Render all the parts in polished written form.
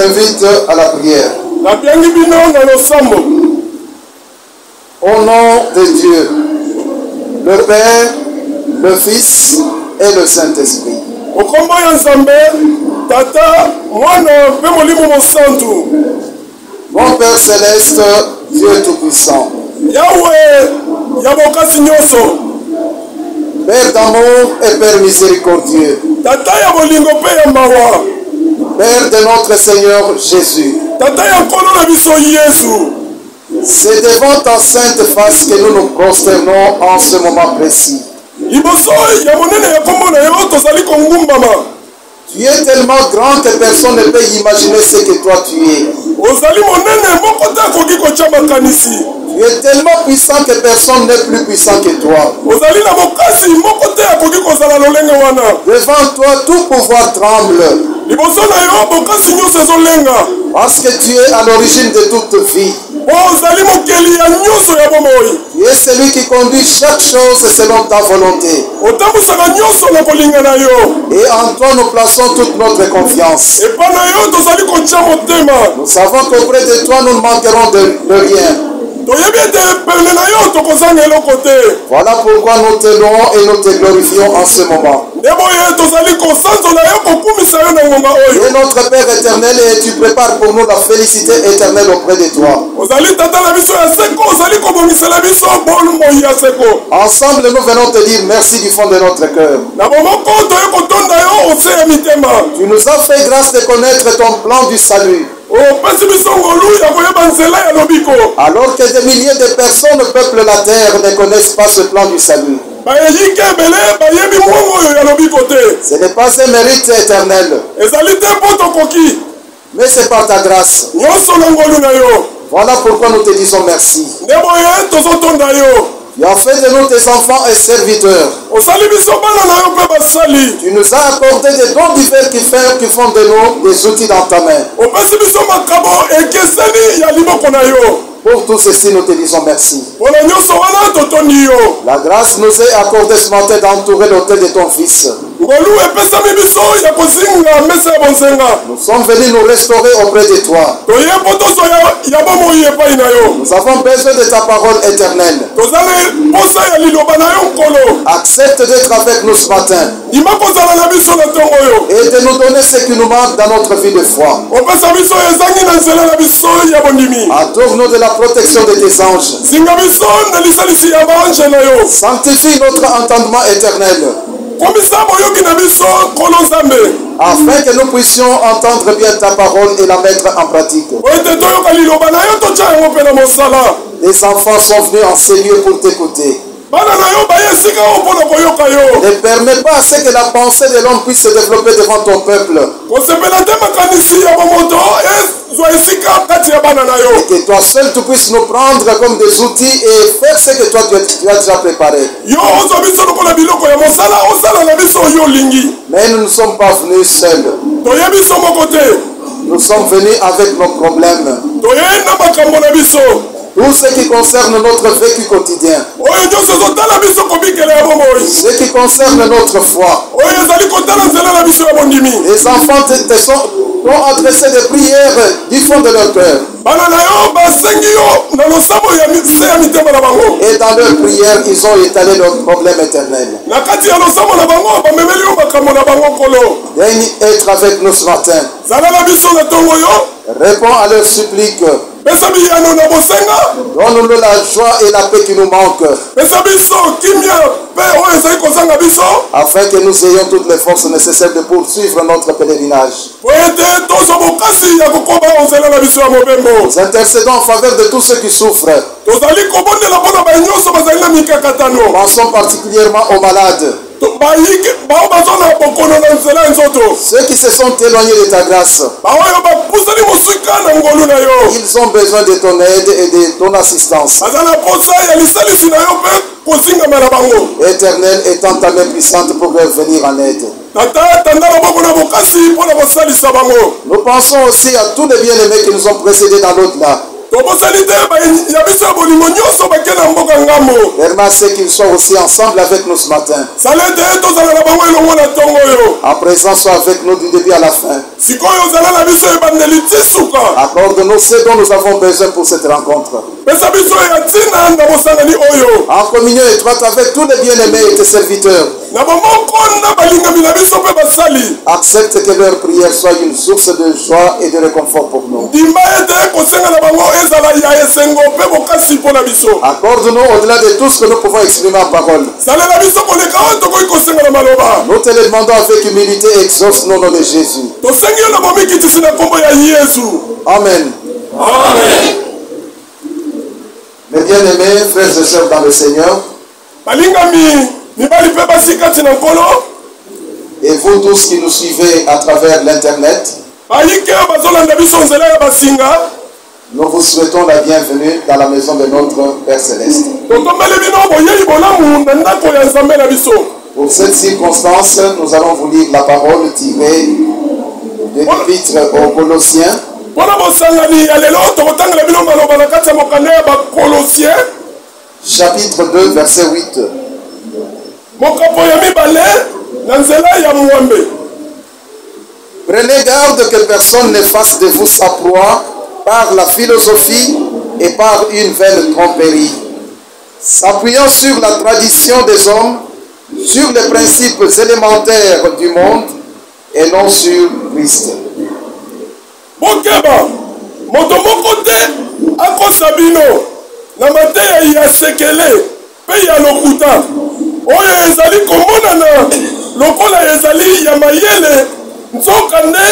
invite à la prière. Au nom de Dieu, le Père, le Fils et le Saint-Esprit. Mon Père céleste, Dieu tout-puissant, Père d'amour et Père miséricordieux, Père de notre Seigneur Jésus, c'est devant ta sainte face que nous nous prosternons en ce moment précis. Tu es tellement grand que personne ne peut imaginer ce que toi tu es. Tu es tellement puissant que personne n'est plus puissant que toi. Devant toi, tout pouvoir tremble. Parce que tu es à l'origine de toute vie. Tu es celui qui conduit chaque chose selon ta volonté. Et en toi nous plaçons toute notre confiance. Nous savons qu'auprès de toi nous ne manquerons de rien. Voilà pourquoi nous te louons et nous te glorifions en ce moment. Tu es notre Père éternel et tu prépares pour nous la félicité éternelle auprès de toi. Ensemble nous venons te dire merci du fond de notre cœur. Tu nous as fait grâce de connaître ton plan du salut. Alors que des milliers de personnes peuplent la terre ne connaissent pas ce plan du salut. Ce n'est pas un mérite éternel, mais c'est par ta grâce. Voilà pourquoi nous te disons merci. Tu as fait de nous tes enfants et serviteurs. Tu nous as accordé des dons divers qui font de nous des outils dans ta main. Pour tout ceci, nous te disons merci. La grâce nous est accordée ce matin d'entourer l'autel de ton Fils. Nous sommes venus nous restaurer auprès de toi. Nous avons besoin de ta parole éternelle. Accepte d'être avec nous ce matin et de nous donner ce qui nous manque dans notre vie de foi. Entoure-nous de la protection de tes anges. Sanctifie notre entendement éternel, afin que nous puissions entendre bien ta parole et la mettre en pratique. Les enfants sont venus en ces lieux pour t'écouter. Ne permets pas à ce que la pensée de l'homme puisse se développer devant ton peuple. Et que toi seul tu puisses nous prendre comme des outils et faire ce que toi tu as déjà préparé. Mais nous ne sommes pas venus seuls. Nous sommes venus avec nos problèmes. Tout ce qui concerne notre vécu quotidien. Ce qui concerne notre foi. Les enfants t'ont adressé des prières du fond de leur cœur. Et dans leurs prières, ils ont étalé leurs problèmes éternels. Daigne être avec nous ce matin. Réponds à leurs suppliques. Donne-nous la joie et la paix qui nous manquent, afin que nous ayons toutes les forces nécessaires de poursuivre notre pèlerinage. Nous intercédons en faveur de tous ceux qui souffrent. Pensons particulièrement aux malades, ceux qui se sont éloignés de ta grâce. Ils ont besoin de ton aide et de ton assistance. Éternel, étends ta main puissante pour leur venir en aide. Nous pensons aussi à tous les bien-aimés qui nous ont précédés dans l'au-delà. Permets ceux qu'ils soient aussi ensemble avec nous ce matin. En présent, sois avec nous du début à la fin. Accorde-nous ce dont nous avons besoin pour cette rencontre. En communion étroite avec tous les bien-aimés et tes serviteurs. Accepte que leur prière soit une source de joie et de réconfort pour nous. Accorde-nous au-delà de tout ce que nous pouvons exprimer en parole. Nous te le demandons avec humilité et exauce-nous au nom de Jésus. Amen. Amen. Mes bien-aimés, frères et sœurs dans le Seigneur, et vous tous qui nous suivez à travers l'Internet, nous vous souhaitons la bienvenue dans la maison de notre Père Céleste. Pour cette circonstance, nous allons vous lire la parole tirée de l'Épître aux Colossiens. Chapitre 2, verset 8. Prenez garde que personne ne fasse de vous sa proie par la philosophie et par une vaine tromperie, s'appuyant sur la tradition des hommes, sur les principes élémentaires du monde et non sur Christ. Bokeba, moto moko te akosabino na mateya ya sekele pe ya lokuta oyo ezali komonana lokola ezali ya mayele nzoka nde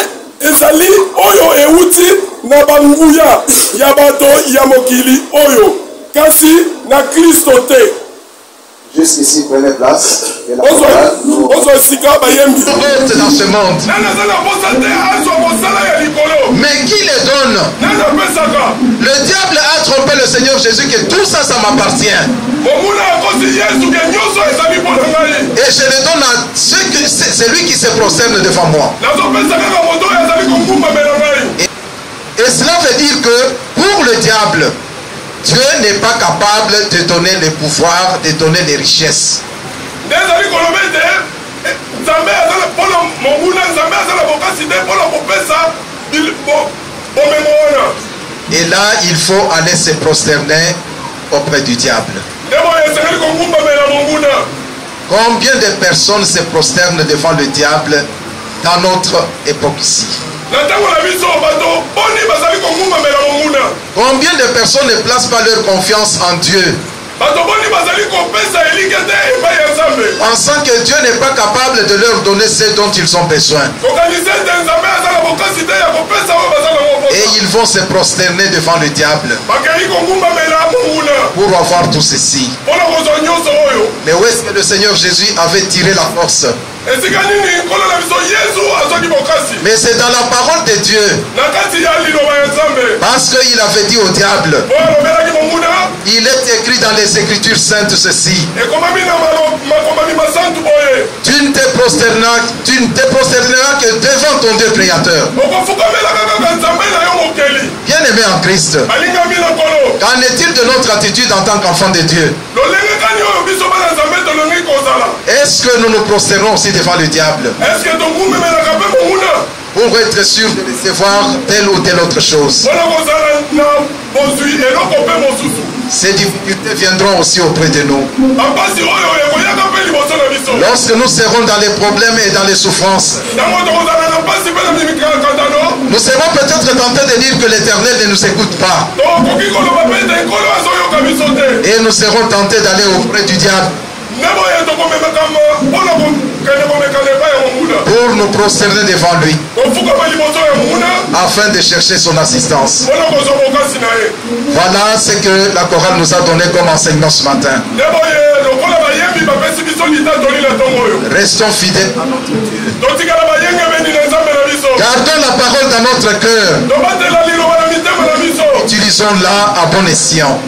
ezali oyo euti na banguya ya bato ya mokili oyo kasi na Kristo te. Jusqu'ici, prenez place. Dans ce monde. Mais qui les donne? Le diable a trompé le Seigneur Jésus que tout ça, ça m'appartient. Et je le donne à celui qui se prosterne devant moi. Et cela veut dire que pour le diable, Dieu n'est pas capable de donner les pouvoirs, de donner les richesses. Et là, il faut aller se prosterner auprès du diable. Combien de personnes se prosternent devant le diable dans notre époque ici? Combien de personnes ne placent pas leur confiance en Dieu, pensant que Dieu n'est pas capable de leur donner ce dont ils ont besoin? Et ils vont se prosterner devant le diable pour avoir tout ceci. Mais où est-ce que le Seigneur Jésus avait tiré la force? Mais c'est dans la parole de Dieu. Parce qu'il avait dit au diable, il est écrit dans les Écritures saintes ceci: tu ne te prosterneras que devant ton Dieu créateur. Bien-aimé en Christ, qu'en est-il de notre attitude en tant qu'enfant de Dieu? Est-ce que nous nous prosternons aussi devant le diable pour être sûr de recevoir telle ou telle autre chose? Ces difficultés viendront aussi auprès de nous. Lorsque nous serons dans les problèmes et dans les souffrances, nous serons peut-être tentés de dire que l'Éternel ne nous écoute pas. Et nous serons tentés d'aller auprès du diable pour nous prosterner devant lui, afin de chercher son assistance. Voilà ce que la chorale nous a donné comme enseignement ce matin. Restons fidèles à notre Dieu. Gardons la parole dans notre cœur. Utilisons-la à bon escient.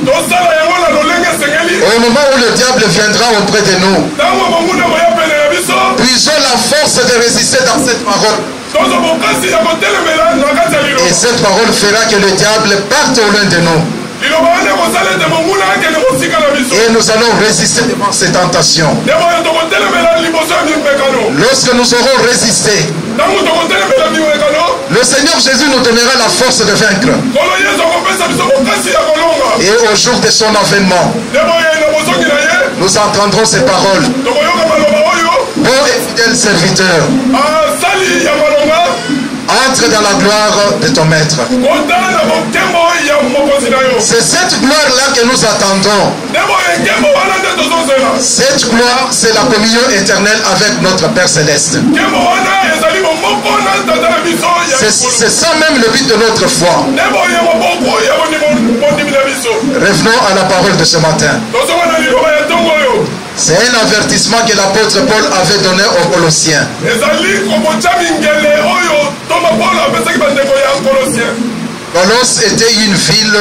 Au moment où le diable viendra auprès de nous, puisons la force de résister dans cette parole. Et cette parole fera que le diable parte au loin de nous. Et nous allons résister devant ces tentations. Lorsque nous aurons résisté, le Seigneur Jésus nous donnera la force de vaincre. Et au jour de son avènement, nous entendrons ces paroles. Bon et fidèle serviteur, entre dans la gloire de ton maître. C'est cette gloire-là que nous attendons. Cette gloire, c'est la communion éternelle avec notre Père Céleste. C'est ça même le but de notre foi. Revenons à la parole de ce matin. C'est un avertissement que l'apôtre Paul avait donné aux Colossiens. Colosse était une ville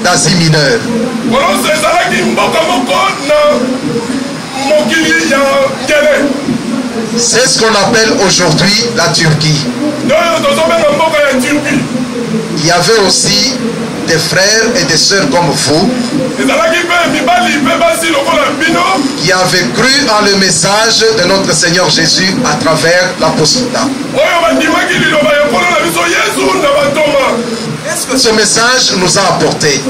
d'Asie mineure. C'est ce qu'on appelle aujourd'hui la Turquie. Il y avait aussi des frères et des sœurs comme vous qui avaient cru en le message de notre Seigneur Jésus à travers l'apostolat. Qu'est-ce que ce message nous a apporté?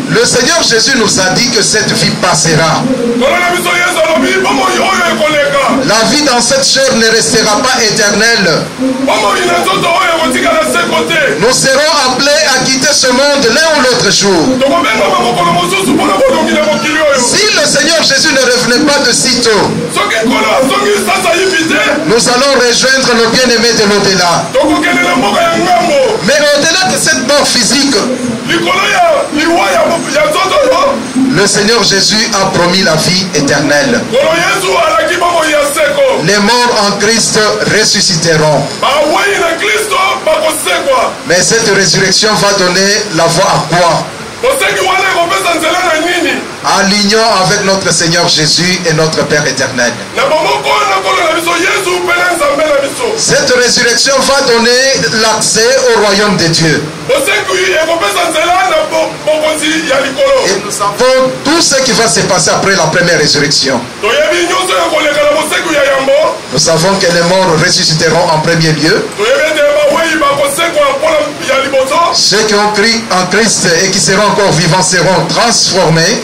Le Seigneur Jésus nous a dit que cette vie passera. La vie dans cette chair ne restera pas éternelle. Nous serons appelés à quitter ce monde l'un ou l'autre jour. Si le Seigneur Jésus ne revenait pas de sitôt, nous allons rejoindre nos bien-aimés de l'au-delà. Mais au-delà de cette mort physique, le Seigneur Jésus a promis la vie éternelle. Les morts en Christ ressusciteront. Mais cette résurrection va donner la voie à quoi? À l'union avec notre Seigneur Jésus et notre Père éternel. Cette résurrection va donner l'accès au royaume de Dieu. Et nous savons tout ce qui va se passer après la première résurrection. Nous savons que les morts ressusciteront en premier lieu. Ceux qui ont cru en Christ et qui seront encore vivants seront transformés.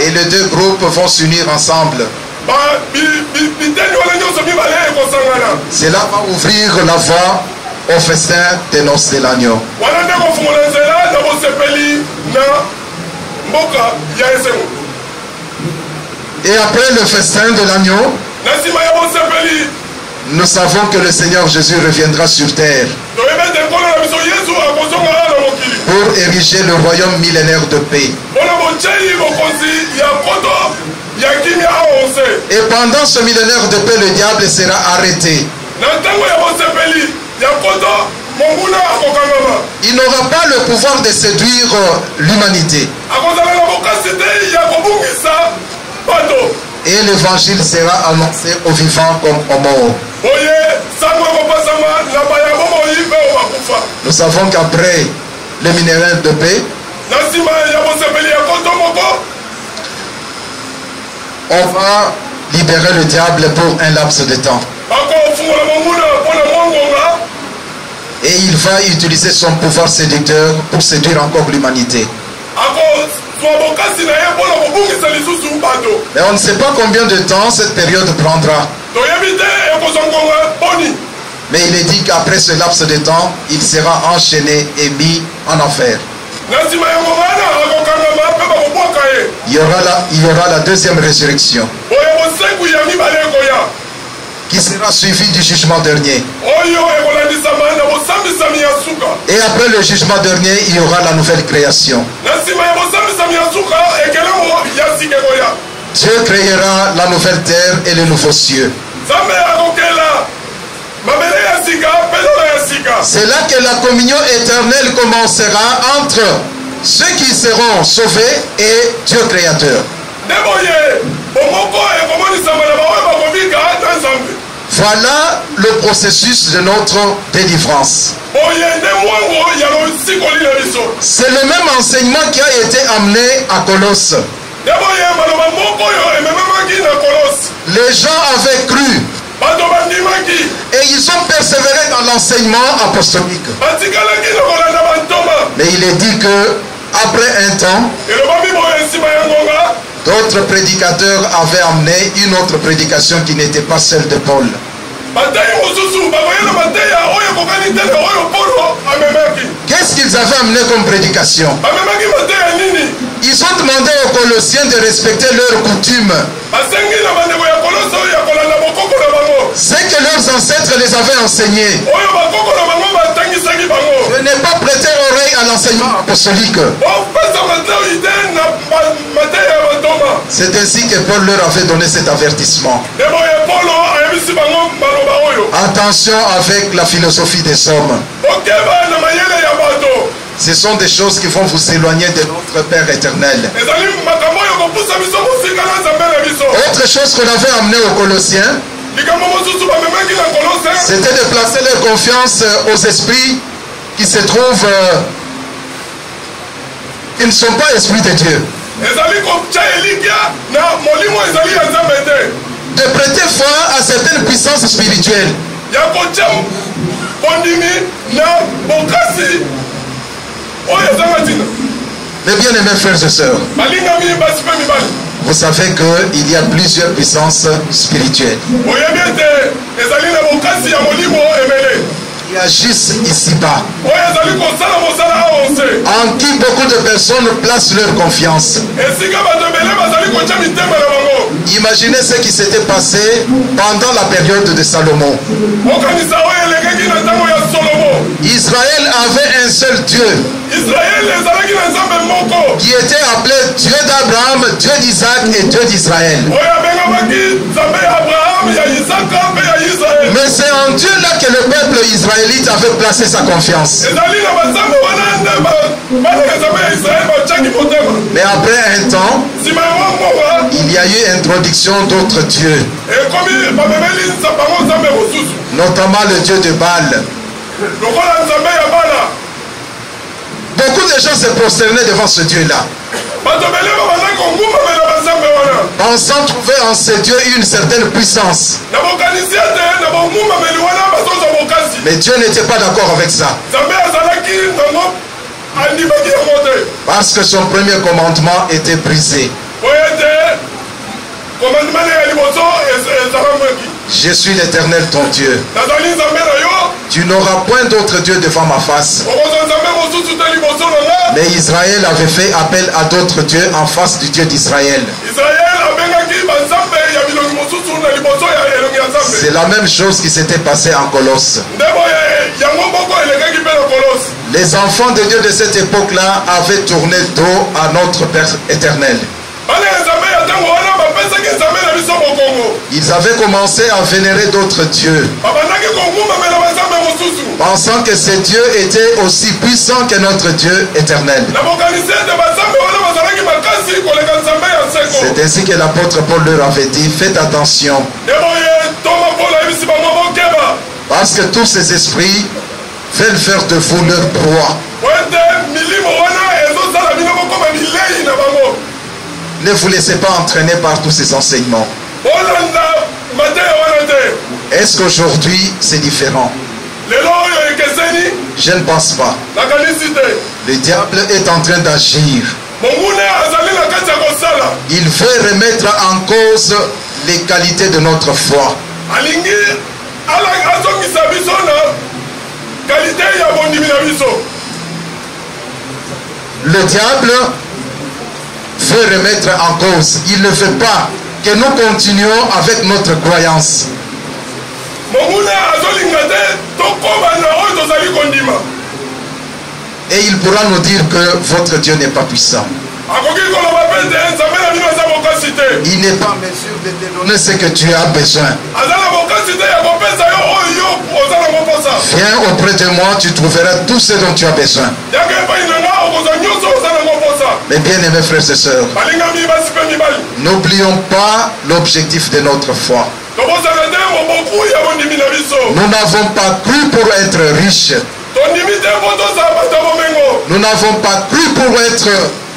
Et les deux groupes vont s'unir ensemble. Cela va ouvrir la voie au festin des noces de l'agneau. Et après le festin de l'agneau, nous savons que le Seigneur Jésus reviendra sur terre pour ériger le royaume millénaire de paix. Et pendant ce millénaire de paix, le diable sera arrêté. Il n'aura pas le pouvoir de séduire l'humanité. Et l'évangile sera annoncé aux vivants comme aux morts. Nous savons qu'après le millénaire de paix, on va libérer le diable pour un laps de temps. Et il va utiliser son pouvoir séducteur pour séduire encore l'humanité. Mais on ne sait pas combien de temps cette période prendra. Mais il est dit qu'après ce laps de temps, il sera enchaîné et mis en enfer. Il y aura la deuxième résurrection qui sera suivie du jugement dernier. Et après le jugement dernier, il y aura la nouvelle création. Dieu créera la nouvelle terre et les nouveaux cieux. C'est là que la communion éternelle commencera entre ceux qui seront sauvés et Dieu créateur. Voilà le processus de notre délivrance. C'est le même enseignement qui a été amené à Colosse. Les gens avaient cru et ils ont persévéré dans l'enseignement apostolique. Mais il est dit que après un temps, d'autres prédicateurs avaient amené une autre prédication qui n'était pas celle de Paul. Qu'est-ce qu'ils avaient amené comme prédication? Ils ont demandé aux Colossiens de respecter leurs coutumes. C'est que leurs ancêtres les avaient enseignés. Je n'ai pas prêté oreille à l'enseignement apostolique. C'est ainsi que Paul leur avait donné cet avertissement. Attention avec la philosophie des hommes. Ce sont des choses qui vont vous éloigner de notre Père éternel. Autre chose qu'on avait amené aux Colossiens, c'était de placer leur confiance aux esprits qui se trouvent, qui ne sont pas esprits de Dieu. De prêter foi à certaines puissances spirituelles. Mes bien-aimés frères et sœurs, vous savez qu'il y a plusieurs puissances spirituelles qui agissent ici-bas, en qui beaucoup de personnes placent leur confiance. Imaginez ce qui s'était passé pendant la période de Salomon. Israël avait un seul Dieu qui était appelé Dieu d'Abraham, Dieu d'Isaac et Dieu d'Israël. Mais c'est en Dieu là que le peuple israélite avait placé sa confiance. Mais après un temps, il y a eu introduction d'autres dieux, notamment le dieu de Baal. Beaucoup de gens se prosternaient devant ce Dieu-là, pensant trouver en ce Dieu une certaine puissance. Mais Dieu n'était pas d'accord avec ça. Parce que son premier commandement était brisé. Je suis l'Éternel ton Dieu. Tu n'auras point d'autre Dieu devant ma face. Mais Israël avait fait appel à d'autres dieux en face du Dieu d'Israël. C'est la même chose qui s'était passée en Colosse. Les enfants de Dieu de cette époque-là avaient tourné dos à notre Père éternel. Ils avaient commencé à vénérer d'autres dieux, pensant que ces dieux étaient aussi puissants que notre Dieu éternel. C'est ainsi que l'apôtre Paul leur avait dit: faites attention, parce que tous ces esprits veulent faire de vous leur proie. Ne vous laissez pas entraîner par tous ces enseignements. Est-ce qu'aujourd'hui c'est différent? Je ne pense pas. Le diable est en train d'agir. Il veut remettre en cause les qualités de notre foi. Le diable veut remettre en cause. Il ne veut pas que nous continuions avec notre croyance. Et il pourra nous dire que votre Dieu n'est pas puissant. Il n'est pas en mesure de te donner ce que tu as besoin. Viens auprès de moi, tu trouveras tout ce dont tu as besoin. Mais bien aimés frères et sœurs, n'oublions pas l'objectif de notre foi. Nous n'avons pas cru pour être riches. Nous n'avons pas cru pour être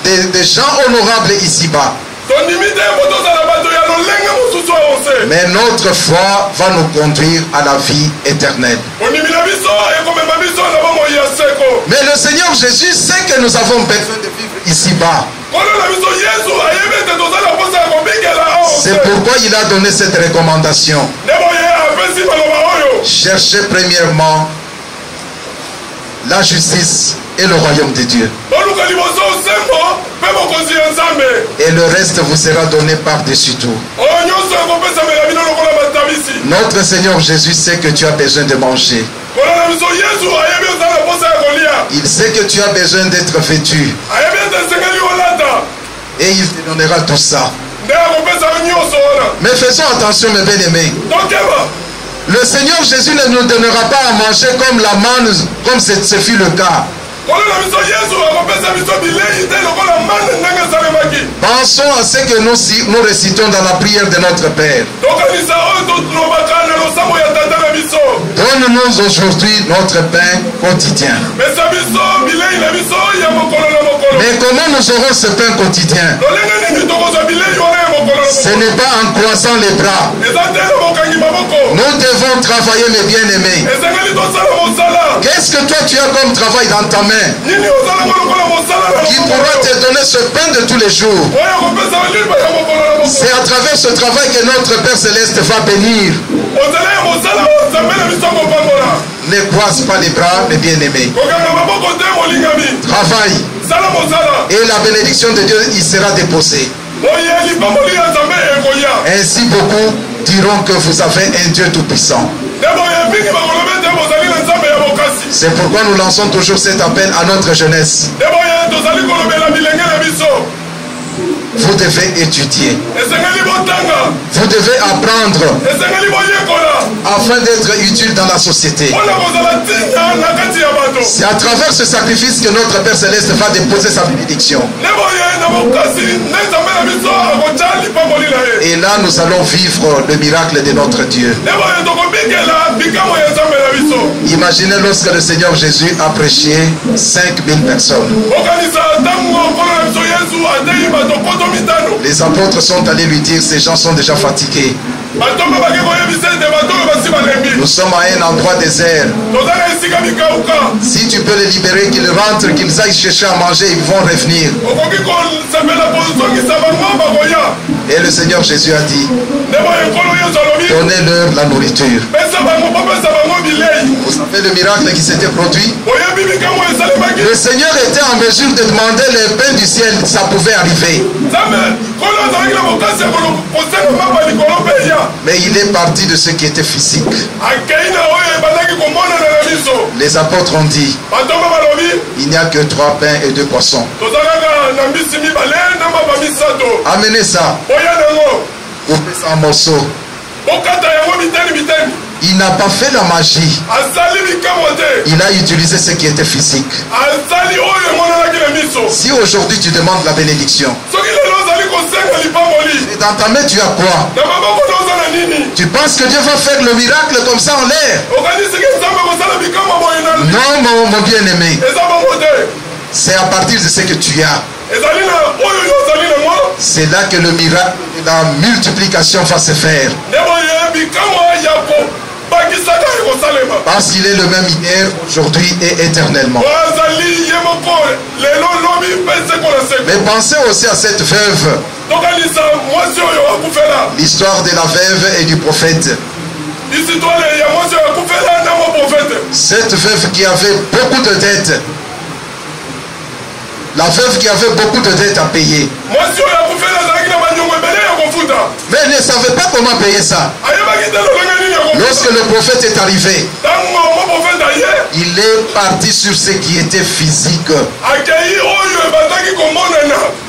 des gens honorables ici-bas. Mais notre foi va nous conduire à la vie éternelle. Mais le Seigneur Jésus sait que nous avons besoin de vivre ici-bas. C'est pourquoi il a donné cette recommandation. Cherchez premièrement la justice et le royaume de Dieu. Et le reste vous sera donné par-dessus tout. Notre Seigneur Jésus sait que tu as besoin de manger. Il sait que tu as besoin d'être vêtu. Et il te donnera tout ça. Mais faisons attention, mes bien-aimés. Le Seigneur Jésus ne nous donnera pas à manger comme la manne, comme ce fut le cas. Pensons à ce que nous récitons dans la prière de notre Père. Donne-nous aujourd'hui notre pain quotidien. Mais comment nous aurons ce pain quotidien? Ce n'est pas en croisant les bras. Nous devons travailler, mes bien-aimés. Qu'est-ce que toi tu as comme travail dans ta main qui pourra te donner ce pain de tous les jours? C'est à travers ce travail que notre Père Céleste va bénir. Ne croise pas les bras, mes bien-aimés. Travaille. Et la bénédiction de Dieu y sera déposée. Ainsi beaucoup diront que vous avez un Dieu tout-puissant. C'est pourquoi nous lançons toujours cet appel à notre jeunesse. Vous devez étudier. Vous devez apprendre afin d'être utile dans la société. C'est à travers ce sacrifice que notre Père Céleste va déposer sa bénédiction. Et là, nous allons vivre le miracle de notre Dieu. Imaginez lorsque le Seigneur Jésus a prêché 5000 personnes. Les apôtres sont allés lui dire, ces gens sont déjà fatigués. Nous sommes à un endroit désert. Si tu peux les libérer, qu'ils rentrent, qu'ils aillent chercher à manger, ils vont revenir. Et le Seigneur Jésus a dit, donnez-leur la nourriture. Vous savez le miracle qui s'était produit? Le Seigneur était en mesure de demander le pain du ciel, ça pouvait arriver. Mais il est parti de ce qui était physique. Les apôtres ont dit, il n'y a que 3 pains et 2 poissons. Amenez ça. Coupez ça en morceaux. Il n'a pas fait la magie. Il a utilisé ce qui était physique. Si aujourd'hui tu demandes la bénédiction, et dans ta main tu as quoi? Tu penses que Dieu va faire le miracle comme ça en l'air? Non, mon bien-aimé. C'est à partir de ce que tu as. C'est là que le miracle de la multiplication va se faire. Parce qu'il est le même hier, aujourd'hui et éternellement. Mais pensez aussi à cette veuve. L'histoire de la veuve et du prophète. Cette veuve qui avait beaucoup de dettes. La veuve qui avait beaucoup de dettes à payer. Mais elle ne savait pas comment payer ça. Lorsque le prophète est arrivé, il est parti sur ce qui était physique.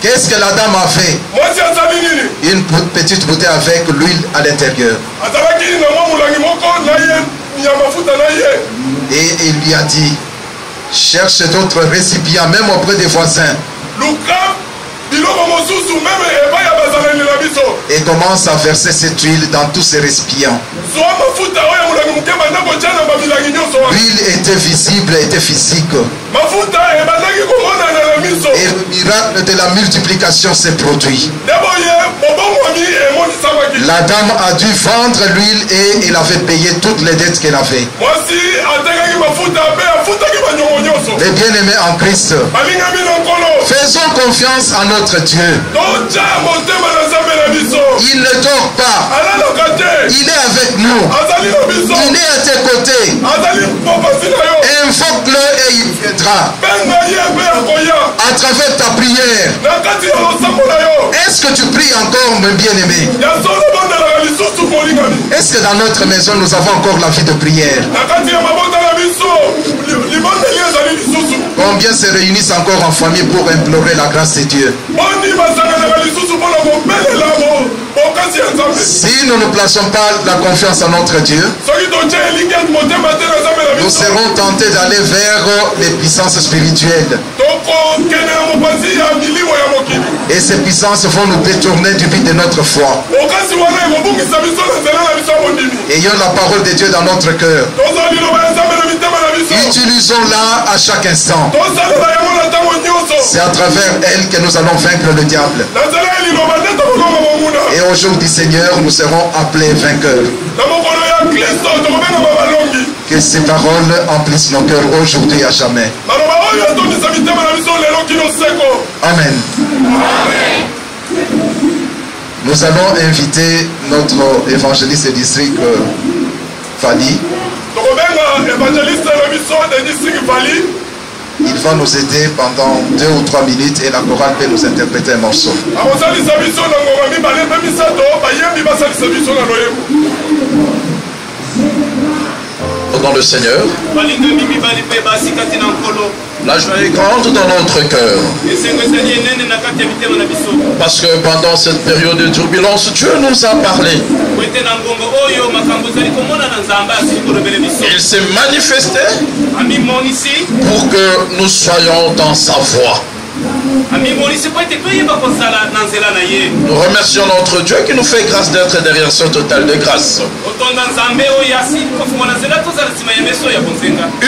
Qu'est-ce que la dame a fait? Une petite bouteille avec l'huile à l'intérieur. Et il lui a dit, cherche d'autres récipients, même auprès des voisins. Et commence à verser cette huile dans tous ses récipients. L'huile était visible, était physique. Et le miracle de la multiplication s'est produit. La dame a dû vendre l'huile et il avait payé toutes les dettes qu'elle avait. Les bien-aimés en Christ, faisons confiance à notre Dieu. Il ne dort pas. Il est avec nous. Il est à tes côtés. Invoque-le et il viendra. À travers ta prière. Est-ce que tu pries encore, mon bien-aimé? Est-ce que dans notre maison nous avons encore la vie de prière? Combien se réunissent encore en famille pour implorer la grâce de Dieu? Si nous ne plaçons pas la confiance en notre Dieu, nous serons tentés d'aller vers les puissances spirituelles. Et ces puissances vont nous détourner du but de notre foi. Ayons la parole de Dieu dans notre cœur. Utilisons-la à chaque instant. C'est à travers elle que nous allons vaincre le diable. Et au jour du Seigneur, nous serons appelés vainqueurs. Que ces paroles emplissent nos cœurs aujourd'hui et à jamais. Amen. Nous allons inviter notre évangéliste du district Fali. Il va nous aider pendant 2 ou 3 minutes et la chorale peut nous interpréter un morceau. Dans le Seigneur, la joie est grande dans notre cœur. Parce que pendant cette période de turbulence, Dieu nous a parlé. Il s'est manifesté pour que nous soyons dans sa voie. Nous remercions notre Dieu qui nous fait grâce d'être derrière ce total de grâce.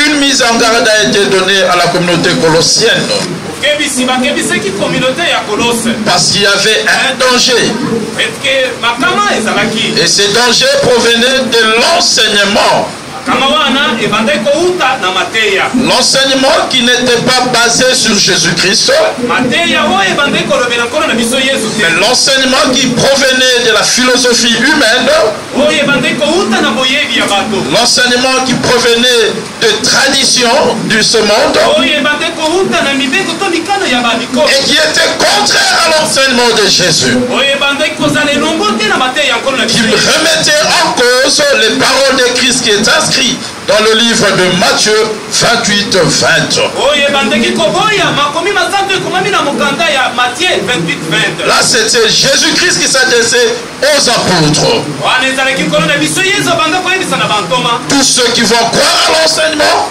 Une mise en garde a été donnée à la communauté colossienne. Parce qu'il y avait un danger. Et ce danger provenait de l'enseignement. L'enseignement qui n'était pas basé sur Jésus-Christ, mais l'enseignement qui provenait de la philosophie humaine, l'enseignement qui provenait de traditions de ce monde, et qui était contraire à l'enseignement de Jésus, qui remettait en cause les paroles de Christ qui est inscrit dans le livre de Matthieu 28, 20. Là, c'était Jésus-Christ qui s'adressait aux apôtres. Tous ceux qui vont croire à l'enseignement,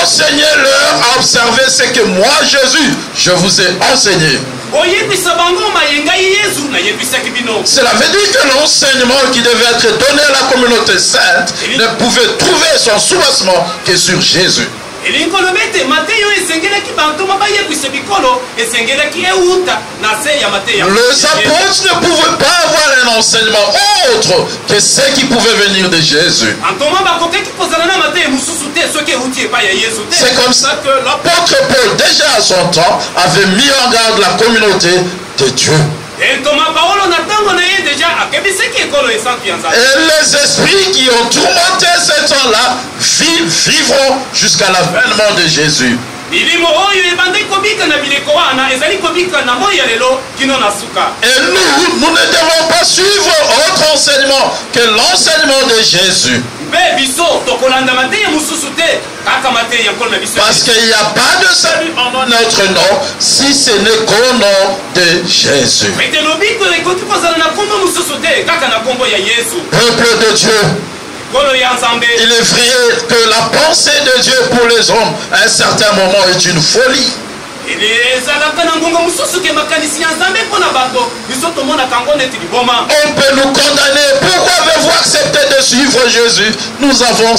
enseignez-leur à observer ce que moi, Jésus, je vous ai enseigné. Cela veut dire que l'enseignement qui devait être donné à la communauté sainte ne pouvait trouver son soubassement que sur Jésus. Les apôtres ne pouvaient pas avoir un enseignement autre que ce qui pouvait venir de Jésus. C'est comme ça que l'apôtre Paul, déjà à son temps, avait mis en garde la communauté de Dieu. Et les esprits qui ont tourmenté ce temps-là vivront jusqu'à l'avènement de Jésus. Et nous ne devons pas suivre autre enseignement que l'enseignement de Jésus. Parce qu'il n'y a pas de salut en notre nom si ce n'est qu'au nom de Jésus. Peuple de Dieu, il est vrai que la pensée de Dieu pour les hommes à un certain moment est une folie. On peut nous condamner. Pourquoi avez-vous accepté de suivre Jésus? Nous savons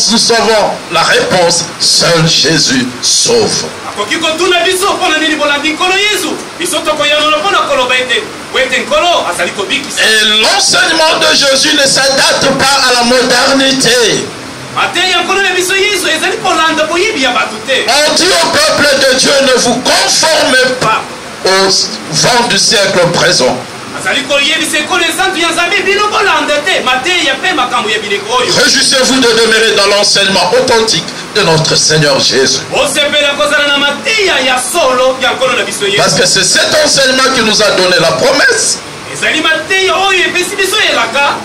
la réponse. Seul Jésus sauve. Et l'enseignement de Jésus ne s'adapte pas à la modernité. On dit au peuple de Dieu, ne vous conformez pas au vent du siècle présent. Réjouissez-vous de demeurer dans l'enseignement authentique de notre Seigneur Jésus. Parce que c'est cet enseignement qui nous a donné la promesse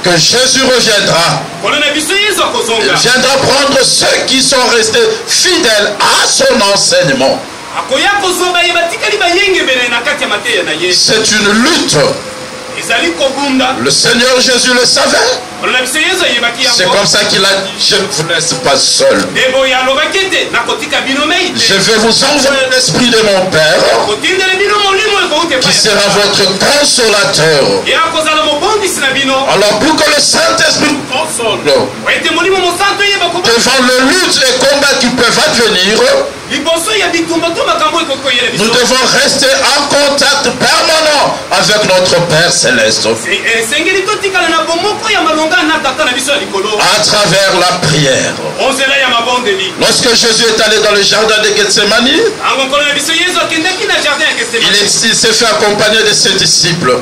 que Jésus reviendra. Il viendra prendre ceux qui sont restés fidèles à son enseignement. C'est une lutte. Le Seigneur Jésus le savait. C'est comme ça qu'il a dit, je ne vous laisse pas seul. Je vais vous envoyer l'Esprit de mon Père qui sera votre consolateur. Alors pour que le Saint-Esprit console devant les luttes et combats qui peuvent advenir, nous devons rester en contact permanent avec notre Père Céleste à travers la prière. Lorsque Jésus est allé dans le jardin de Gethsemane, il s'est fait accompagner de ses disciples.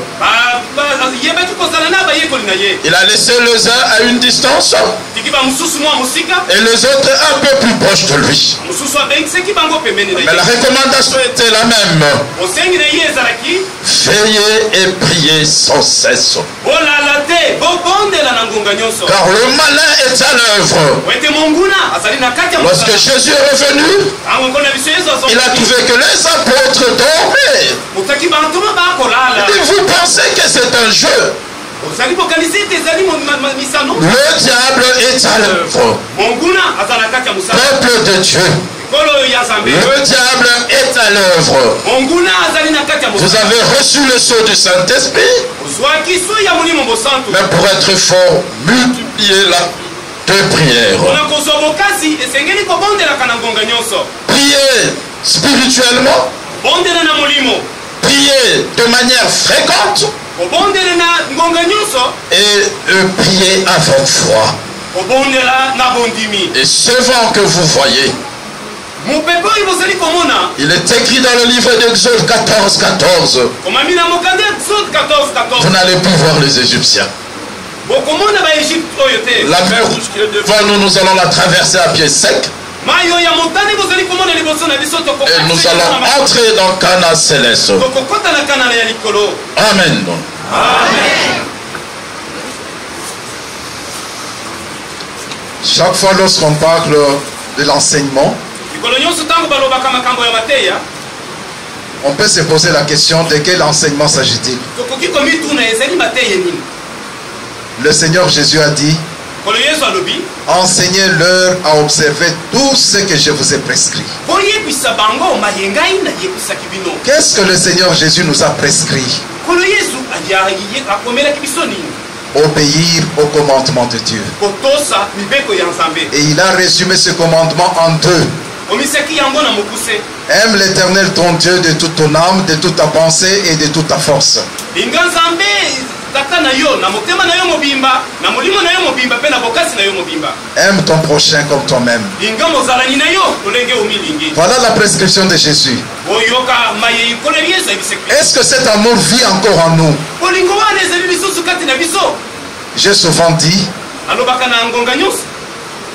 Il a laissé les uns à une distance et les autres un peu plus proches de lui. Mais la recommandation était la même. Veillez et priez sans cesse. Car le malin est à l'œuvre. Lorsque Jésus est revenu, il a trouvé que les apôtres dormaient. Et vous pensez que c'est un jeu? Le diable est à l'œuvre. Peuple de Dieu, le diable est à l'œuvre. Vous avez reçu le sceau du Saint-Esprit, mais pour être fort, multipliez la de prière. Priez spirituellement. Priez de manière fréquente. Et priez avec foi. Et ce vent que vous voyez, il est écrit dans le livre d'Exode 14:14. Vous n'allez plus voir les Égyptiens. La mer rouge qui est devant nous, nous allons la traverser à pied sec. Et nous allons entrer dans Cana céleste. Amen. Chaque fois lorsqu'on parle de l'enseignement, on peut se poser la question de quel enseignement s'agit-il. Le Seigneur Jésus a dit, enseignez-leur à observer tout ce que je vous ai prescrit. Qu'est-ce que le Seigneur Jésus nous a prescrit? Obéir au commandement de Dieu. Et il a résumé ce commandement en deux. Aime l'Éternel ton Dieu de toute ton âme, de toute ta pensée et de toute ta force. Aime ton prochain comme toi-même. Voilà la prescription de Jésus. Est-ce que cet amour vit encore en nous? J'ai souvent dit,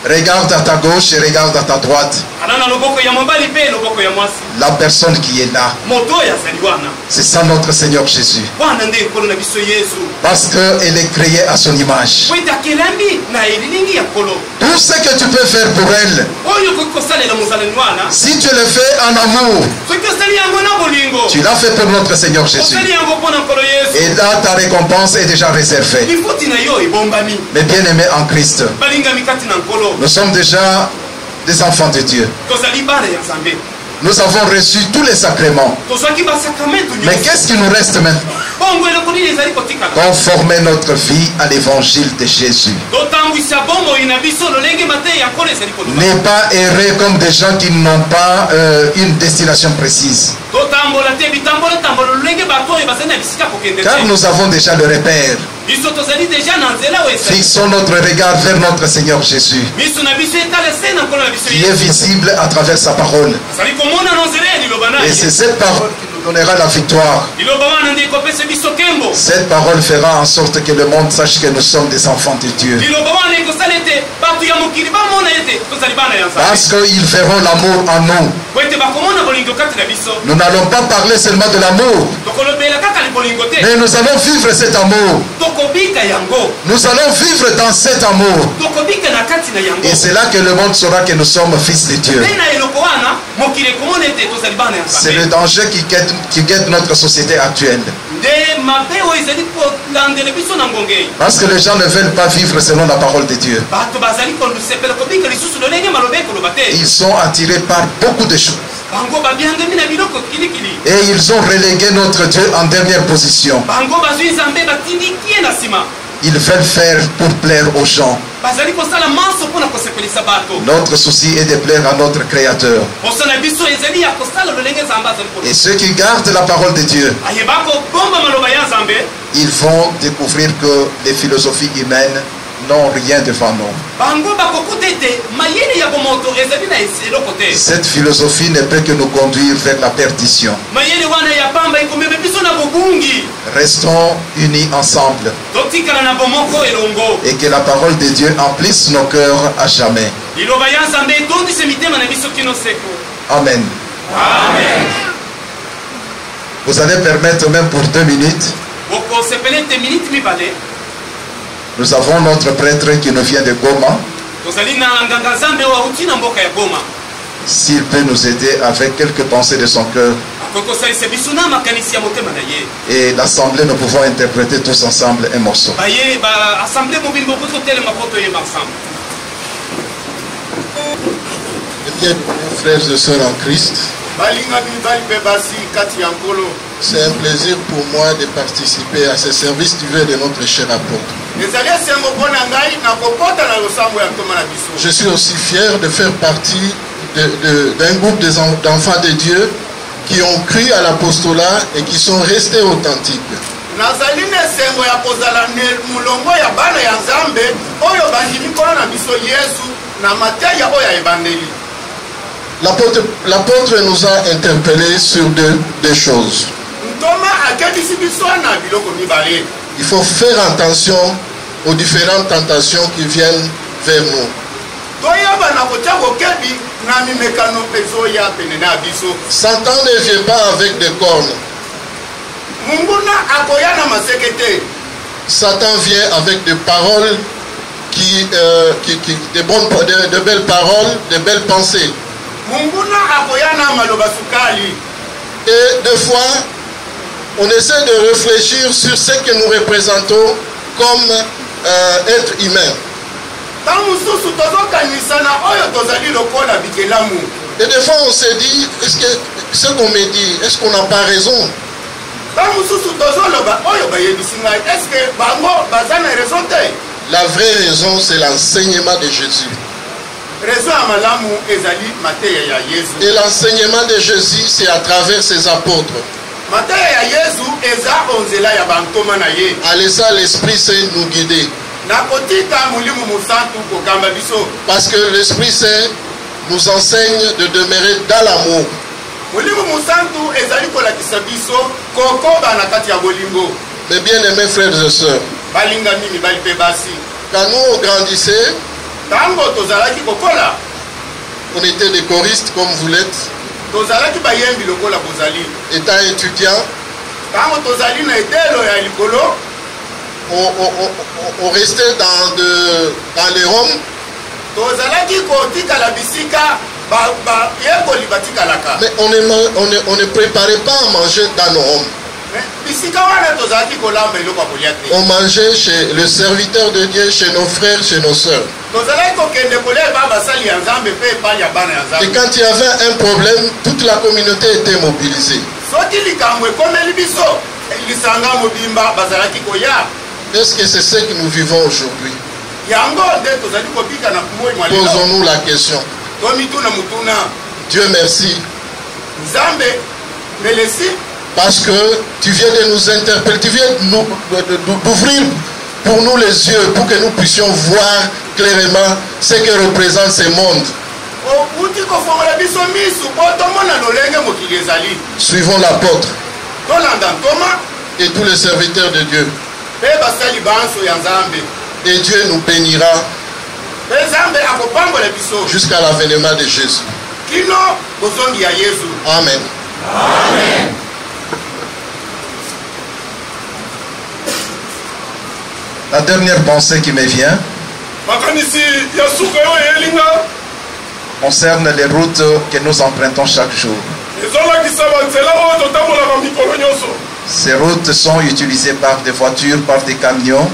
regarde à ta gauche et regarde à ta droite. La personne qui est là, c'est ça notre Seigneur Jésus. Parce qu'elle est créée à son image. Tout ce que tu peux faire pour elle, si tu le fais en amour, tu l'as fait pour notre Seigneur Jésus. Et là, ta récompense est déjà réservée. Mais bien aimé en Christ, nous sommes déjà des enfants de Dieu. Nous avons reçu tous les sacrements. Mais qu'est-ce qui nous reste maintenant? Conformer notre vie à l'évangile de Jésus. Ne pas errer comme des gens qui n'ont pas une destination précise. Car nous avons déjà le repère. Fixons notre regard vers notre Seigneur Jésus, qui est visible à travers sa parole. Et c'est cette parole qui nous donnera la victoire. Cette parole fera en sorte que le monde sache que nous sommes des enfants de Dieu. Parce qu'ils verront l'amour en nous. Nous n'allons pas parler seulement de l'amour, mais nous allons vivre cet amour. Nous allons vivre dans cet amour. Et c'est là que le monde saura que nous sommes fils de Dieu. C'est le danger qui guette notre société actuelle. Parce que les gens ne veulent pas vivre selon la parole de Dieu. Ils sont attirés par beaucoup de choses. Et ils ont relégué notre Dieu en dernière position. Ils veulent faire pour plaire aux gens. Notre souci est de plaire à notre Créateur. Et ceux qui gardent la parole de Dieu, ils vont découvrir que les philosophies humaines n'ont rien devant nous. Cette philosophie ne peut que nous conduire vers la perdition. Restons unis ensemble et que la parole de Dieu emplisse nos cœurs à jamais. Amen. Amen. Vous allez permettre même pour 2 minutes. Nous avons notre prêtre qui nous vient de Goma. S'il peut nous aider avec quelques pensées de son cœur. Et l'assemblée, nous pouvons interpréter tous ensemble un morceau. Eh bien, frères et sœurs en Christ, c'est un plaisir pour moi de participer à ce service divin de notre cher apôtre. Je suis aussi fier de faire partie d'un groupe d'enfants de Dieu qui ont cru à l'apostolat et qui sont restés authentiques. L'apôtre nous a interpellés sur deux choses. Il faut faire attention aux différentes tentations qui viennent vers nous. Satan ne vient pas avec des cornes. Satan vient avec des paroles de belles paroles, de belles pensées. Et des fois, on essaie de réfléchir sur ce que nous représentons comme être humain. Et des fois, on se dit, est-ce que ce qu'on me dit, est-ce qu'on n'a pas raison? La vraie raison, c'est l'enseignement de Jésus. Et l'enseignement de Jésus, c'est à travers ses apôtres. En laissant l'Esprit Saint nous guider. Parce que l'Esprit Saint nous enseigne de demeurer dans l'amour. Mes bien-aimés frères et sœurs, quand nous grandissons, on était des choristes comme vous l'êtes. Étant étudiant, on restait dans les Roms. Mais on ne préparait pas à manger dans nos Roms. On mangeait chez le serviteur de Dieu, chez nos frères, chez nos sœurs. Et quand il y avait un problème, toute la communauté était mobilisée. Est-ce que c'est ce que nous vivons aujourd'hui? Posons-nous la question. Dieu merci. Parce que tu viens de nous interpeller, tu viens d'ouvrir pour nous les yeux, pour que nous puissions voir clairement ce que représente ce monde. Suivons l'apôtre et tous les serviteurs de Dieu. Et Dieu nous bénira jusqu'à l'avènement de Jésus. Amen. Amen. La dernière pensée qui me vient concerne les routes que nous empruntons chaque jour. Ces routes sont utilisées par des voitures, par des camions.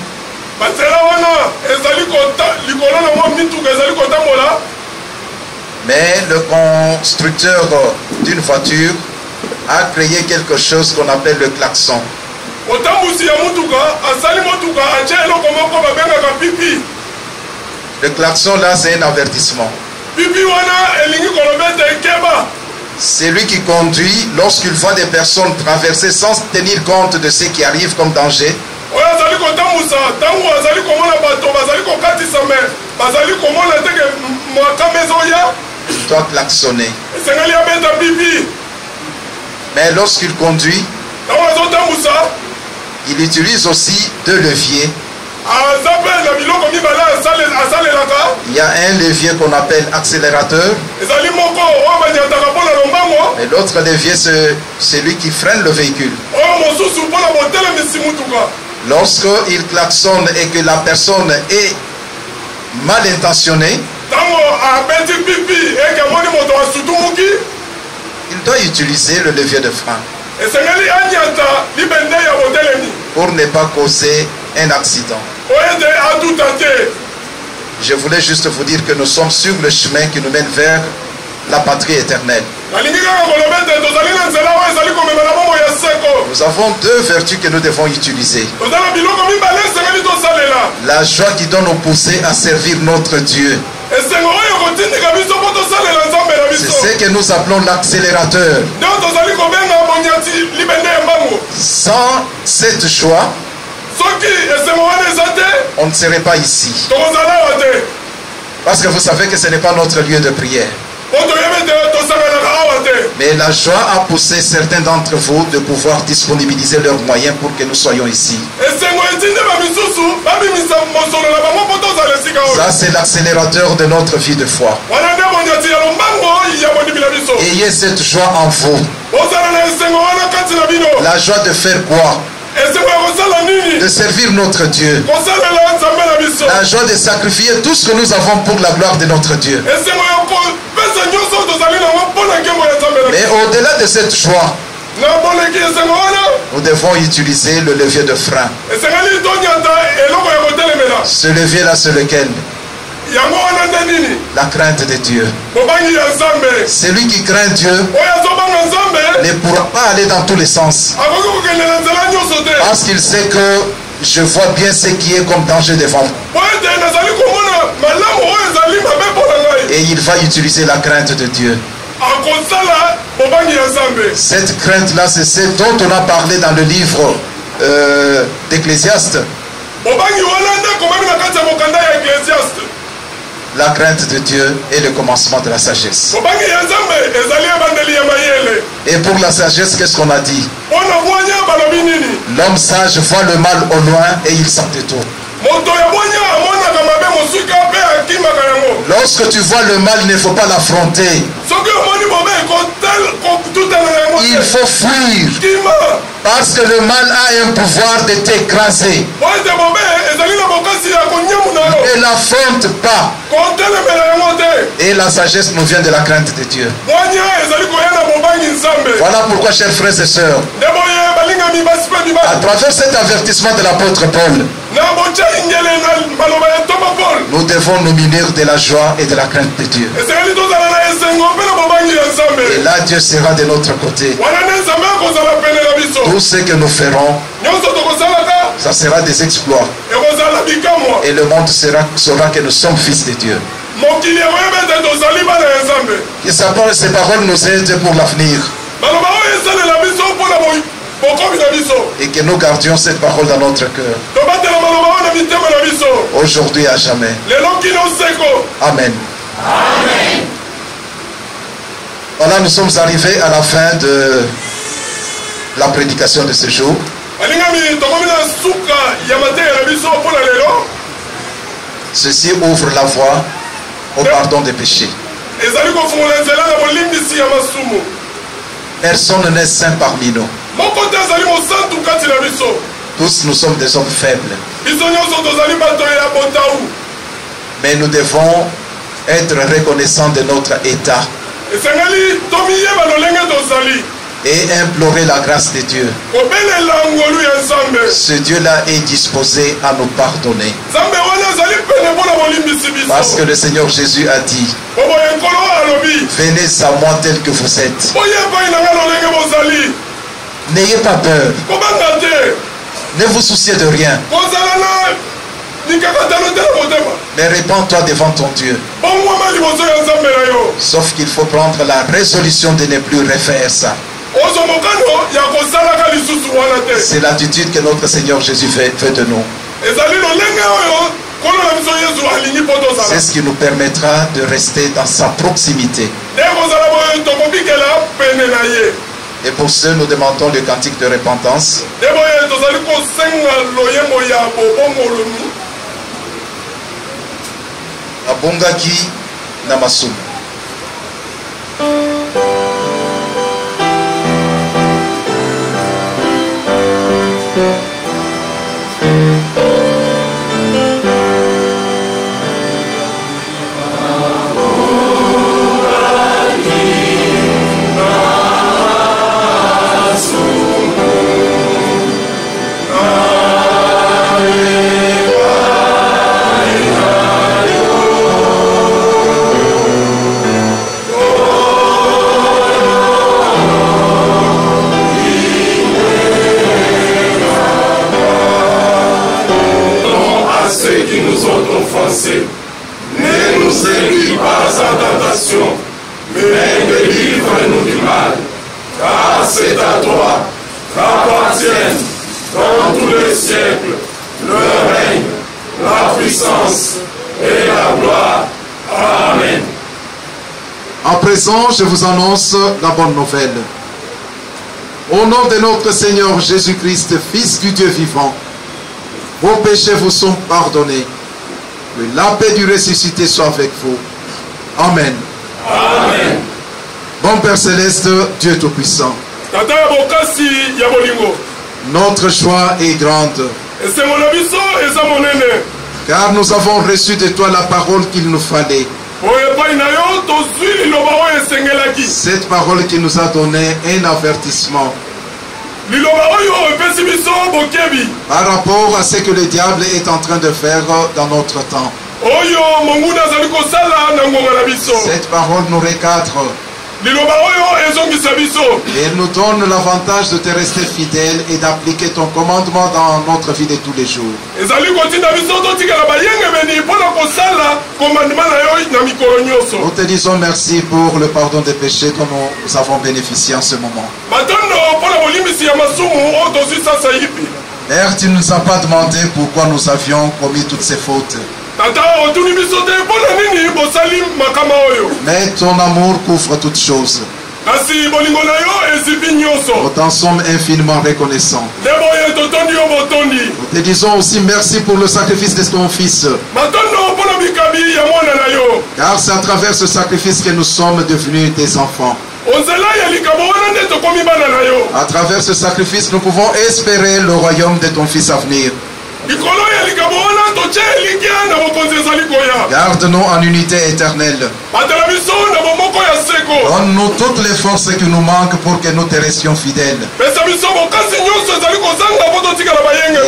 Mais le constructeur d'une voiture a créé quelque chose qu'on appelle le klaxon. Le klaxon là, c'est un avertissement. C'est lui qui conduit lorsqu'il voit des personnes traverser sans tenir compte de ce qui arrive comme danger. Il doit klaxonner. Mais lorsqu'il conduit, il utilise aussi deux leviers. Il y a un levier qu'on appelle accélérateur. Et l'autre levier, c'est celui qui freine le véhicule. Lorsqu'il klaxonne et que la personne est mal intentionnée, il doit utiliser le levier de frein pour ne pas causer un accident. Je voulais juste vous dire que nous sommes sur le chemin qui nous mène vers la patrie éternelle. Nous avons deux vertus que nous devons utiliser. La joie qui doit nous pousser à servir notre Dieu. C'est ce que nous appelons l'accélérateur. Sans cette joie, on ne serait pas ici. Parce que vous savez que ce n'est pas notre lieu de prière. Mais la joie a poussé certains d'entre vous de pouvoir disponibiliser leurs moyens pour que nous soyons ici. Ça, c'est l'accélérateur de notre vie de foi. Ayez cette joie en vous. La joie de faire quoi? De servir notre Dieu. La joie de sacrifier tout ce que nous avons pour la gloire de notre Dieu. Mais au-delà de cette joie, nous devons utiliser le levier de frein. Ce levier-là, c'est lequel? La crainte de Dieu. Celui qui craint Dieu ne pourra pas aller dans tous les sens. Parce qu'il sait que je vois bien ce qui est comme danger devant moi. Et il va utiliser la crainte de Dieu. Cette crainte-là, c'est ce dont on a parlé dans le livre d'Ecclésiaste. La crainte de Dieu est le commencement de la sagesse. Et pour la sagesse, qu'est-ce qu'on a dit? L'homme sage voit le mal au loin et il s'en détourne. Lorsque tu vois le mal, il ne faut pas l'affronter. Il faut fuir. Parce que le mal a un pouvoir de t'écraser. Ne la fonte pas. Et la sagesse nous vient de la crainte de Dieu. Voilà pourquoi, chers frères et sœurs, à travers cet avertissement de l'apôtre Paul, nous devons nous munir de la joie et de la crainte de Dieu. Et là, Dieu sera de notre côté. Tout ce que nous ferons, ça sera des exploits. Et le monde saura que nous sommes fils de Dieu. Que ces paroles nous aident pour l'avenir. Et que nous gardions cette parole dans notre cœur. Aujourd'hui et à jamais. Amen. Amen. Voilà, nous sommes arrivés à la fin de la prédication de ce jour. Ceci ouvre la voie au pardon des péchés. Personne n'est saint parmi nous. Tous nous sommes des hommes faibles. Mais nous devons être reconnaissants de notre état et implorer la grâce de Dieu. Ce Dieu-là est disposé à nous pardonner. Parce que le Seigneur Jésus a dit: venez à moi tel que vous êtes. N'ayez pas peur. Ne vous souciez de rien. Mais répands-toi devant ton Dieu. Sauf qu'il faut prendre la résolution de ne plus refaire ça. C'est l'attitude que notre Seigneur Jésus fait de nous. C'est ce qui nous permettra de rester dans sa proximité. Et pour ce, nous demandons le cantique de repentance. Abongaki Namasum. Ne nous séduis pas en tentation, mais délivre-nous du mal. Car c'est à toi qu'appartiennent dans tous les siècles le règne, la puissance et la gloire. Amen. À présent, je vous annonce la bonne nouvelle. Au nom de notre Seigneur Jésus-Christ, Fils du Dieu vivant, vos péchés vous sont pardonnés. Que la paix du ressuscité soit avec vous. Amen. Amen. Bon Père Céleste, Dieu Tout-Puissant, notre joie est grande, car nous avons reçu de toi la parole qu'il nous fallait. Cette parole qui nous a donné un avertissement par rapport à ce que le diable est en train de faire dans notre temps. Cette parole nous recadre. Elle nous donne l'avantage de te rester fidèle et d'appliquer ton commandement dans notre vie de tous les jours. Nous te disons merci pour le pardon des péchés dont nous avons bénéficié en ce moment. Père, tu ne nous as pas demandé pourquoi nous avions commis toutes ces fautes. Mais ton amour couvre toutes choses. Nous t'en sommes infiniment reconnaissants. Nous te disons aussi merci pour le sacrifice de ton Fils. Car c'est à travers ce sacrifice que nous sommes devenus tes enfants. À travers ce sacrifice, nous pouvons espérer le royaume de ton Fils à venir. Garde-nous en unité éternelle. Donne-nous toutes les forces qui nous manquent pour que nous te restions fidèles.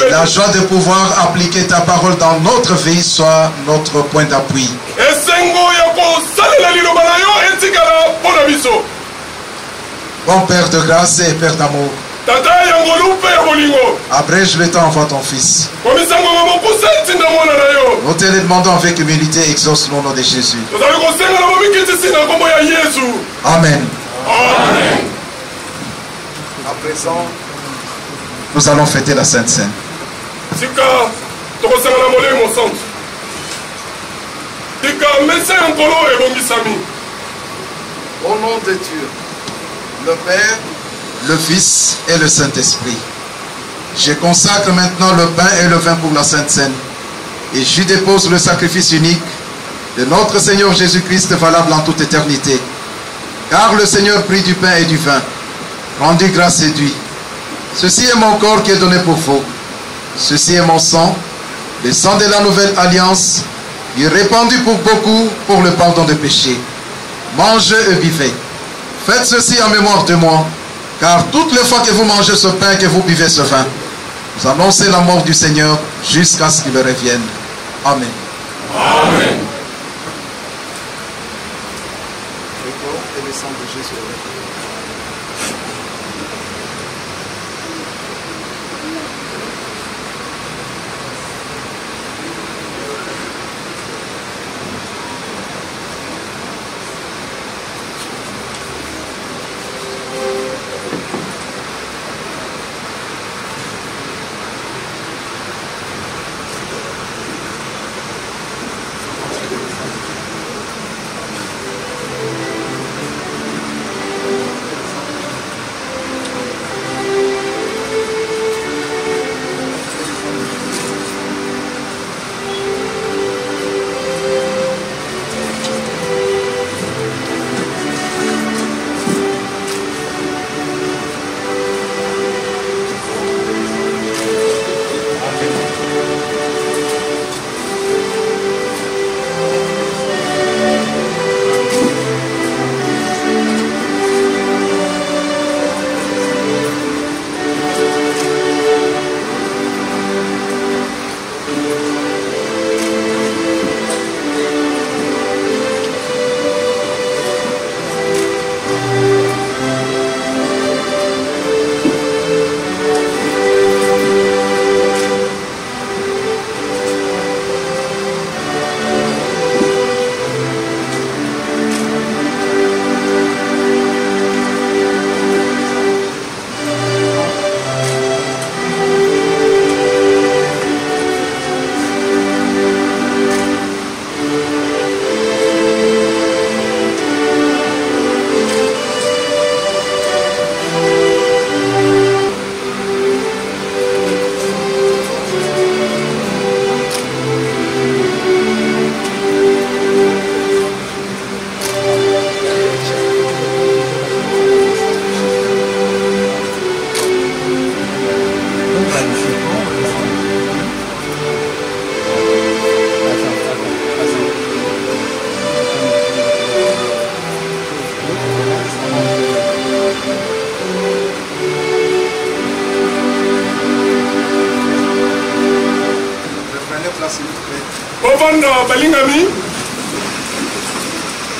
Et la joie de pouvoir appliquer ta parole dans notre vie soit notre point d'appui. Bon Père de grâce et Père d'amour, abrège le temps, envoie ton Fils. Nous te le demandons avec humilité, exauce-nous au nom de Jésus. Amen. À présent, nous allons fêter la Sainte Seine. Au nom de Dieu, le Père, le Fils et le Saint-Esprit, je consacre maintenant le pain et le vin pour la Sainte Seine et j'y dépose le sacrifice unique de notre Seigneur Jésus-Christ valable en toute éternité. Car le Seigneur prit du pain et du vin, rendit grâce et dit: ceci est mon corps qui est donné pour vous. Ceci est mon sang, le sang de la nouvelle alliance, qui est répandu pour beaucoup pour le pardon des péchés. Mangez et buvez. Faites ceci en mémoire de moi, car toutes les fois que vous mangez ce pain, que vous buvez ce vin, vous annoncez la mort du Seigneur jusqu'à ce qu'il revienne. Amen. Amen. Le corps et le sang de Jésus.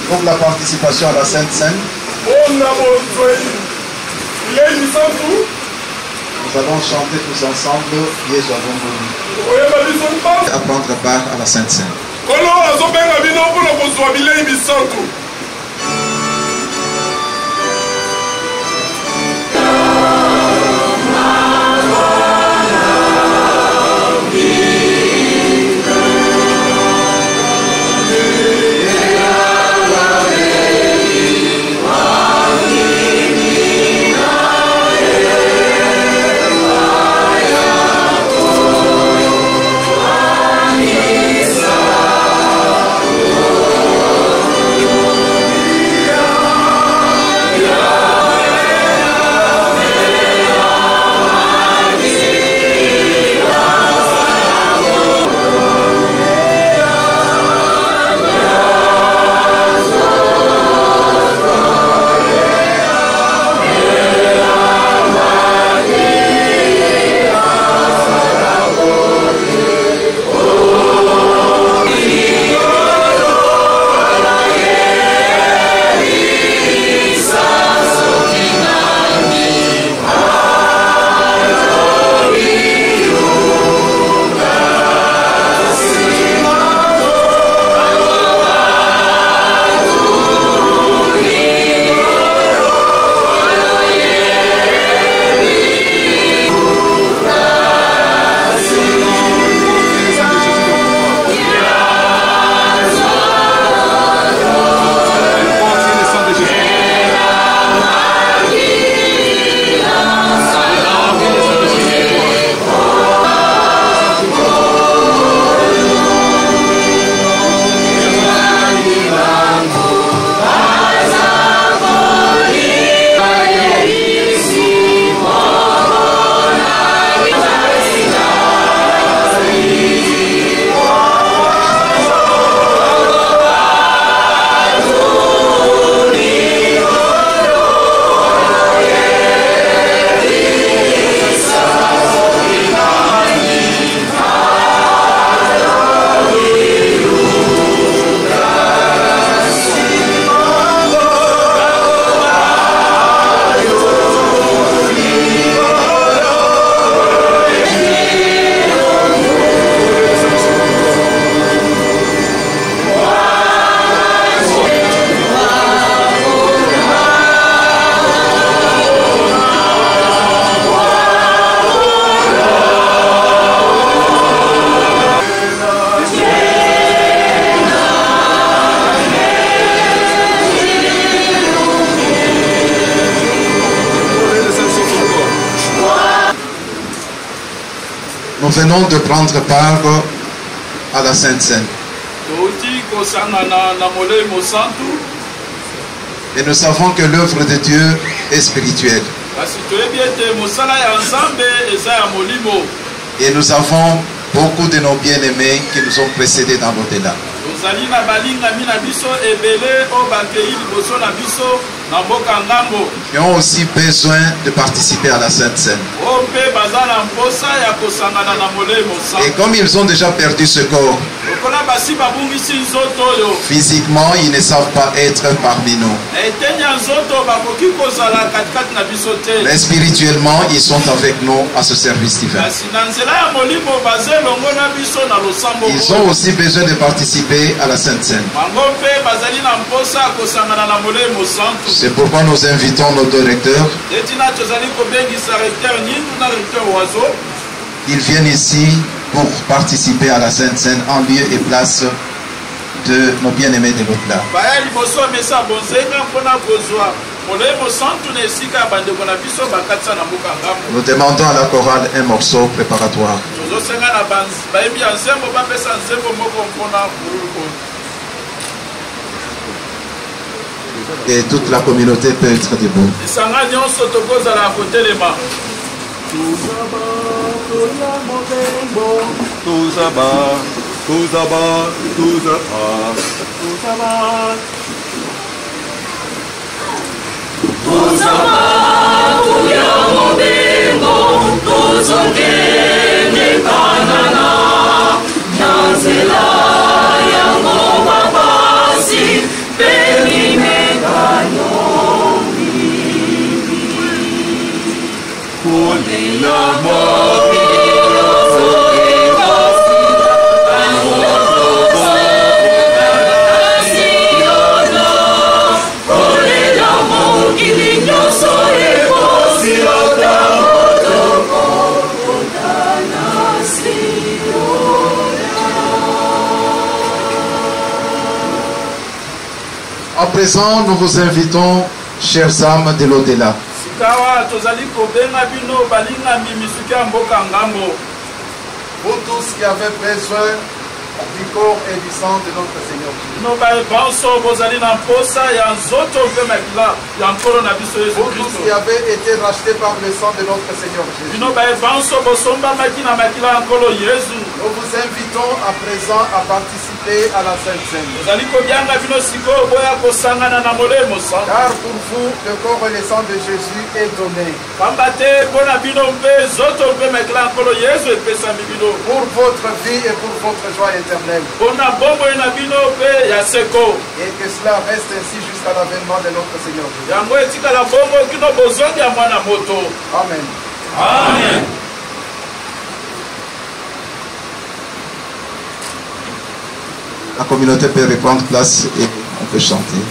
Pour la participation à la Sainte Seine, nous allons chanter tous ensemble Yesu Avongoli à prendre part à la Sainte Seine. Amen. venons de prendre part à la Sainte Seine. Et nous savons que l'œuvre de Dieu est spirituelle. Et nous avons beaucoup de nos bien-aimés qui nous ont précédés dans l'au-delà. Qui ont aussi besoin de participer à la Sainte Seine. Et comme ils ont déjà perdu ce corps, physiquement, ils ne savent pas être parmi nous. Mais spirituellement, ils sont avec nous à ce service divin. Ils ont aussi besoin de participer à la Sainte Seine. C'est pourquoi nous invitons nos deux recteurs. Ils viennent ici pour participer à la Sainte Seine en lieu et place de nos bien-aimés de l'au-delà. Nous demandons à la chorale un morceau préparatoire. Et toute la communauté peut être debout. À présent, nous vous invitons, chères âmes de l'au-delà, pour tous qui avaient besoin du corps et du sang de notre Seigneur Jésus. Pour tous qui avaient été rachetés par le sang de notre Seigneur Jésus. Nous vous invitons à présent à participer à la Sainte Seine. Car pour vous, le corps et le sang de Jésus est donné. Pour votre vie et pour votre joie éternelle. Et que cela reste ainsi jusqu'à l'avènement de notre Seigneur Jésus. Amen. Amen. La communauté peut reprendre place et on peut chanter.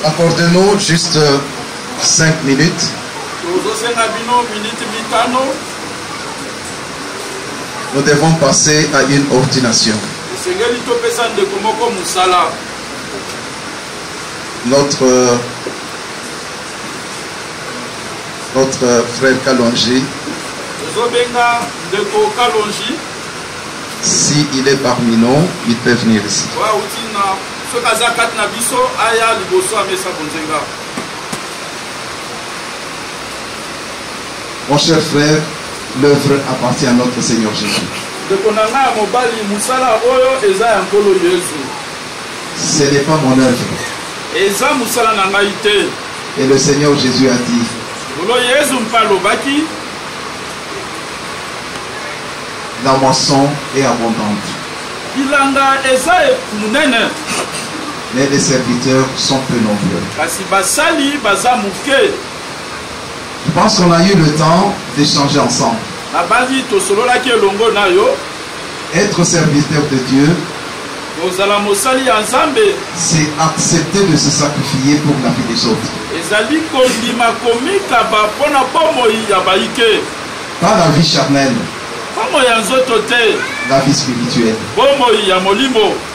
Accordez-nous juste 5 minutes. Nous devons passer à une ordination. Notre frère Kalonji, si il est parmi nous, il peut venir ici. Mon cher frère, l'œuvre appartient à notre Seigneur Jésus. Ce n'est pas mon œuvre. Et le Seigneur Jésus a dit, la moisson est abondante, mais les serviteurs sont peu nombreux. Je pense qu'on a eu le temps d'échanger ensemble. Être serviteur de Dieu, c'est accepter de se sacrifier pour la vie des autres. Pas la vie charnelle, la vie spirituelle.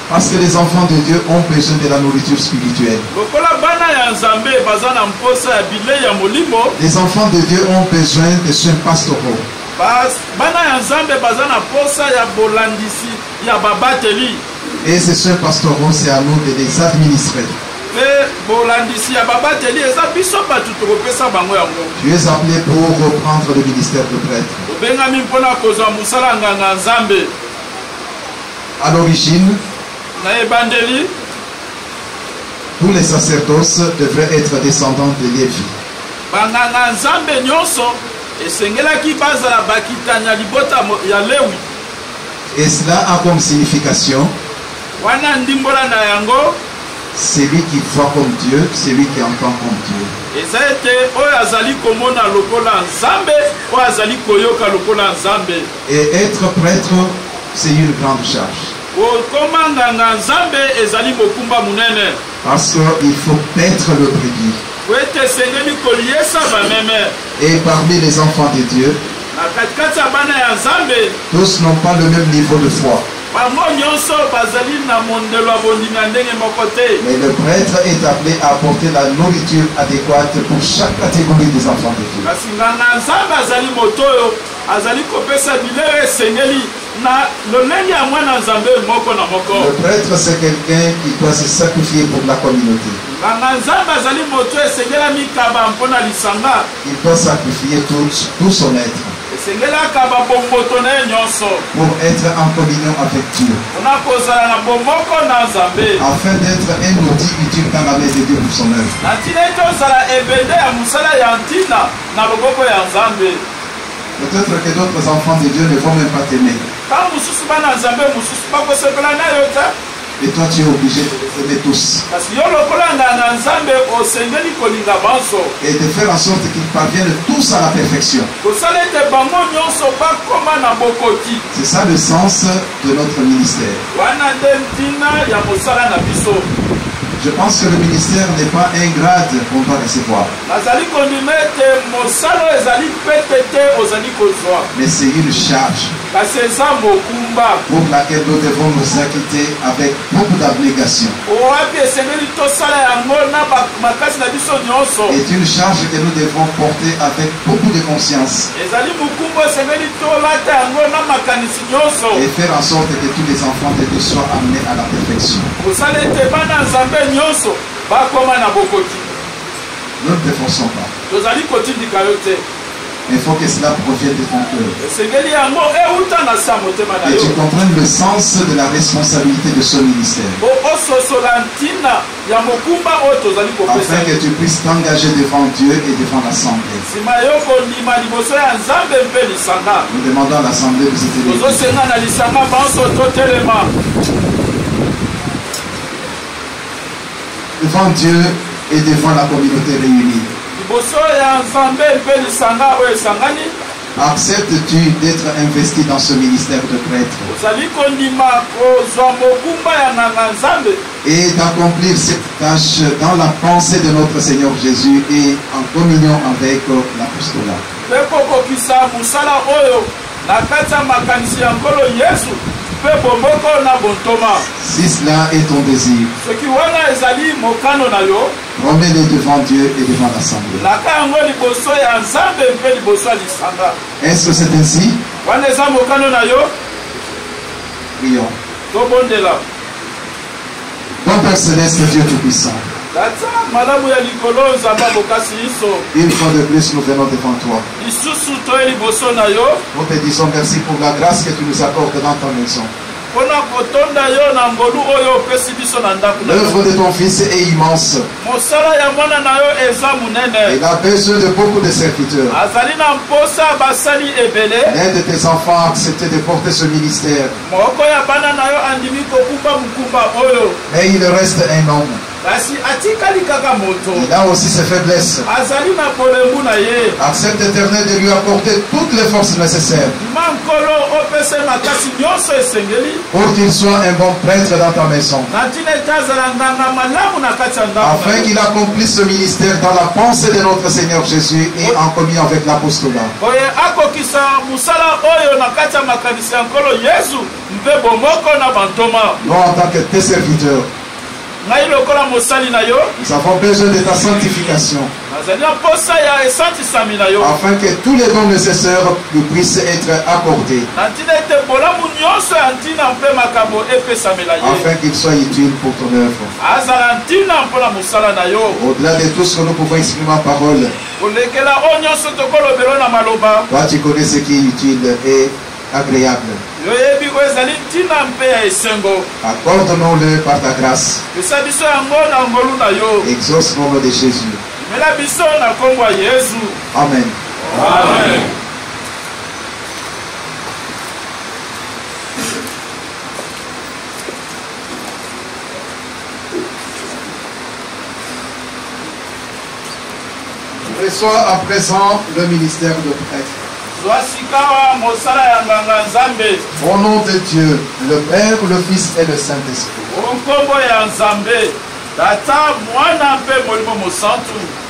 Parce que les enfants de Dieu ont besoin de la nourriture spirituelle. Les enfants de Dieu ont besoin de soins pastoraux. Et ces soins pastoraux, c'est à nous de les administrer. Tu es appelé pour reprendre le ministère de prêtre. À l'origine, tous les sacerdoces devraient être descendants de Lévi. Et cela a comme signification celui qui voit comme Dieu, celui qui entend comme Dieu. Et être prêtre, c'est une grande charge. Parce qu'il faut paître le brebis. Et parmi les enfants de Dieu, tous n'ont pas le même niveau de foi. Mais le prêtre est appelé à apporter la nourriture adéquate pour chaque catégorie des enfants de Dieu. Le prêtre, c'est quelqu'un qui doit se sacrifier pour la communauté. Il doit sacrifier tout son être pour être en communion avec Dieu, afin d'être un outil utile dans la main de Dieu pour son œuvre. Peut-être que d'autres enfants de Dieu ne vont même pas t'aimer. Et toi tu es obligé de les aimer tous. Et de faire en sorte qu'ils parviennent tous à la perfection. C'est ça le sens de notre ministère. Je pense que le ministère n'est pas un grade qu'on doit recevoir. Mais c'est une charge pour laquelle nous devons nous acquitter avec beaucoup d'abnégation. C'est une charge que nous devons porter avec beaucoup de conscience. Et faire en sorte que tous les enfants de Dieu soient amenés à la perfection. Nous ne défonçons pas. Il faut que cela provienne de ton cœur. Et tu comprennes le sens de la responsabilité de ce ministère. Afin que tu puisses t'engager devant Dieu et devant l'Assemblée. Nous demandons à l'Assemblée de se tenir. Devant Dieu et devant la communauté réunie. Acceptes-tu d'être investi dans ce ministère de prêtre et d'accomplir cette tâche dans la pensée de notre Seigneur Jésus et en communion avec l'apostolat? Si cela est ton désir, remets-les devant Dieu et devant l'Assemblée. Est-ce que c'est ainsi? Prions. Mon Père Céleste, Dieu Tout-Puissant, Une fois de plus, nous venons devant toi. Nous te disons merci pour la grâce que tu nous accordes dans ta maison. L'œuvre de ton fils est immense. Il a besoin de beaucoup de serviteurs. L'un de tes enfants a accepté de porter ce ministère. Mais il reste un homme. Il a aussi ses faiblesses. Accepte, Éternel, de lui apporter toutes les forces nécessaires pour qu'il soit un bon prêtre dans ta maison, afin qu'il accomplisse ce ministère dans la pensée de notre Seigneur Jésus et en communion avec l'apostolat. Nous, en tant que tes serviteurs, nous avons besoin de ta sanctification, afin que tous les dons nécessaires nous puissent être accordés, afin qu'ils soient utiles pour ton œuvre. Au-delà de tout ce que nous pouvons exprimer en parole, toi tu connais ce qui est utile et agréable. Accorde-nous-le par ta grâce. Exauce au nom de Jésus. Amen. Amen. Reçois à présent le ministère de prêtre. Au nom de Dieu, le Père, le Fils et le Saint-Esprit.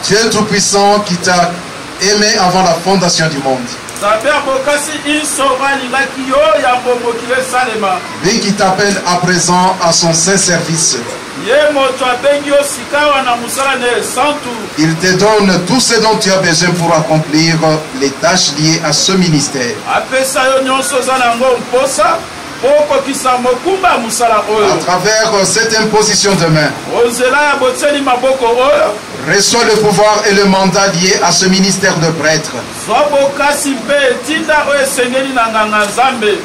Dieu Tout-Puissant qui t'a aimé avant la fondation du monde. Lui qui t'appelle à présent à son saint service. Il te donne tout ce dont tu as besoin pour accomplir les tâches liées à ce ministère. À travers cette imposition de main, reçois le pouvoir et le mandat liés à ce ministère de prêtre,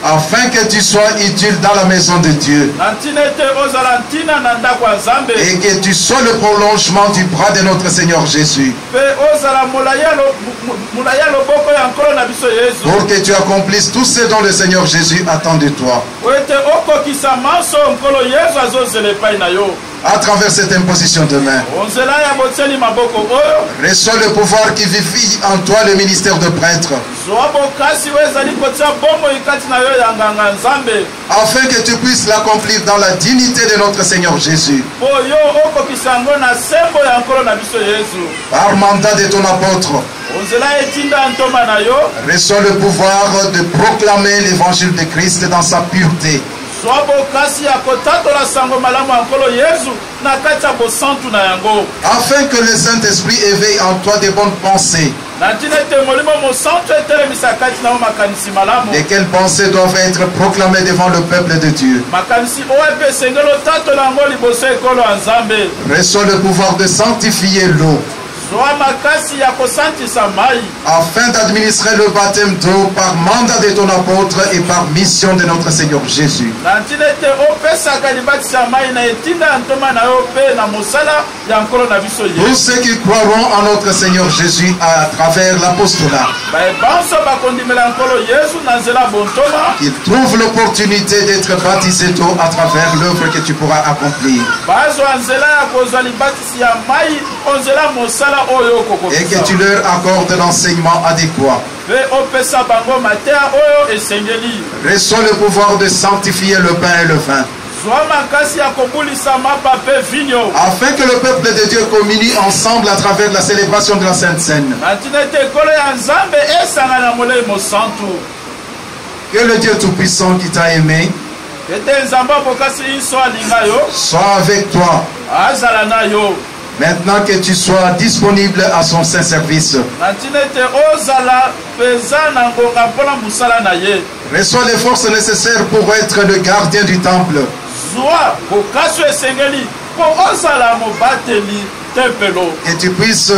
afin que tu sois utile dans la maison de Dieu et que tu sois le prolongement du bras de notre Seigneur Jésus, pour que tu accomplisses tout ce dont le Seigneur Jésus attend de toi. À travers cette imposition de main, reçois le pouvoir qui vivifie en toi le ministère de prêtre, afin que tu puisses l'accomplir dans la dignité de notre Seigneur Jésus, par mandat de ton apôtre. Reçois le pouvoir de proclamer l'évangile de Christ dans sa pureté, afin que le Saint-Esprit éveille en toi de bonnes pensées. Et quelles pensées doivent être proclamées devant le peuple de Dieu. Reçois le pouvoir de sanctifier l'eau, afin d'administrer le baptême d'eau par mandat de ton apôtre et par mission de notre Seigneur Jésus. Tous ceux qui croiront en notre Seigneur Jésus à travers l'apostolat, qu'ils trouvent l'opportunité d'être baptisés d'eau à travers l'œuvre que tu pourras accomplir, et que tu leur accordes l'enseignement adéquat. Reçois le pouvoir de sanctifier le pain et le vin, afin que le peuple de Dieu communie ensemble à travers la célébration de la Sainte Seine. Que le Dieu Tout-Puissant qui t'a aimé soit avec toi, maintenant que tu sois disponible à son saint service. Reçois les forces nécessaires pour être le gardien du temple, Que tu puisses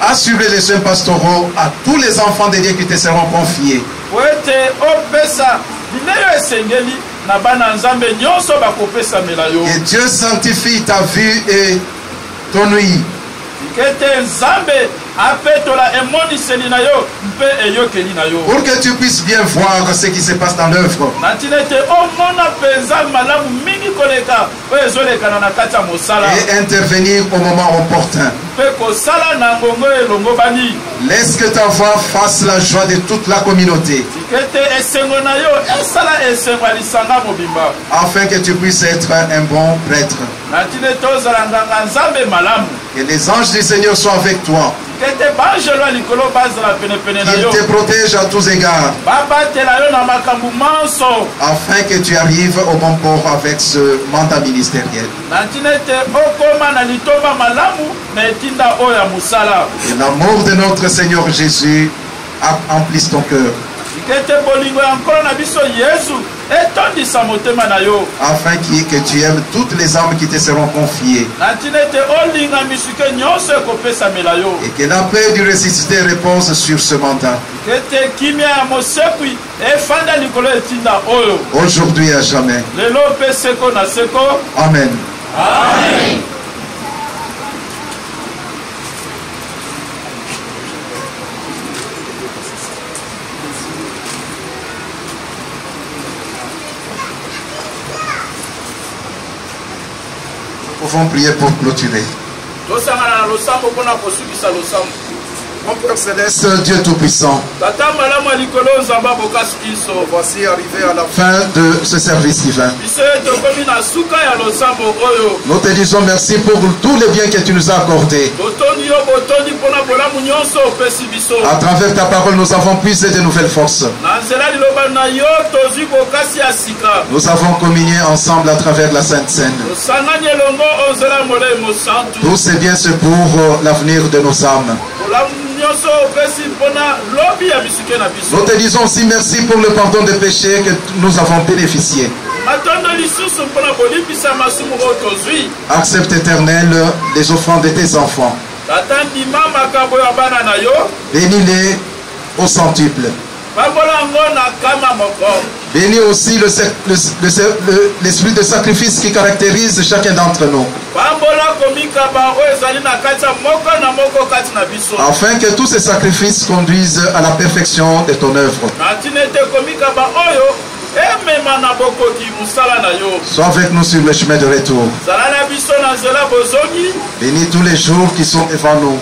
assurer les soins pastoraux à tous les enfants de Dieu qui te seront confiés. Que Dieu sanctifie ta vue et ton nuit. Pour que tu puisses bien voir ce qui se passe dans l'œuvre. Et intervenir au moment opportun. Laisse que ta voix fasse la joie de toute la communauté. Afin que tu puisses être un bon prêtre. Que les anges du Seigneur soient avec toi. Qu'il te protège à tous égards. Afin que tu arrives au bon port avec ce mandat ministériel. Et l'amour de notre Seigneur Jésus emplisse ton cœur. Afin que tu aimes toutes les âmes qui te seront confiées. Et que la paix du ressuscité repose sur ce mandat. Aujourd'hui et à jamais. Amen. Amen. Nous pouvons prier pour clôturer. Mon Père Céleste, Dieu Tout-Puissant, voici arrivé à la fin de ce service divin. Nous te disons merci pour tous les biens que tu nous as accordés. À travers ta parole, nous avons puisé de nouvelles forces. Nous avons communié ensemble à travers la Sainte Seine. Tous ces biens, c'est pour l'avenir de nos âmes. Nous te disons aussi merci pour le pardon des péchés que nous avons bénéficié. Accepte, Éternel, les offrandes de tes enfants. Bénis-les au centuple. Bénis aussi l'esprit de sacrifice qui caractérise chacun d'entre nous. Afin que tous ces sacrifices conduisent à la perfection de ton œuvre. Sois avec nous sur le chemin de retour. Bénis tous les jours qui sont devant nous.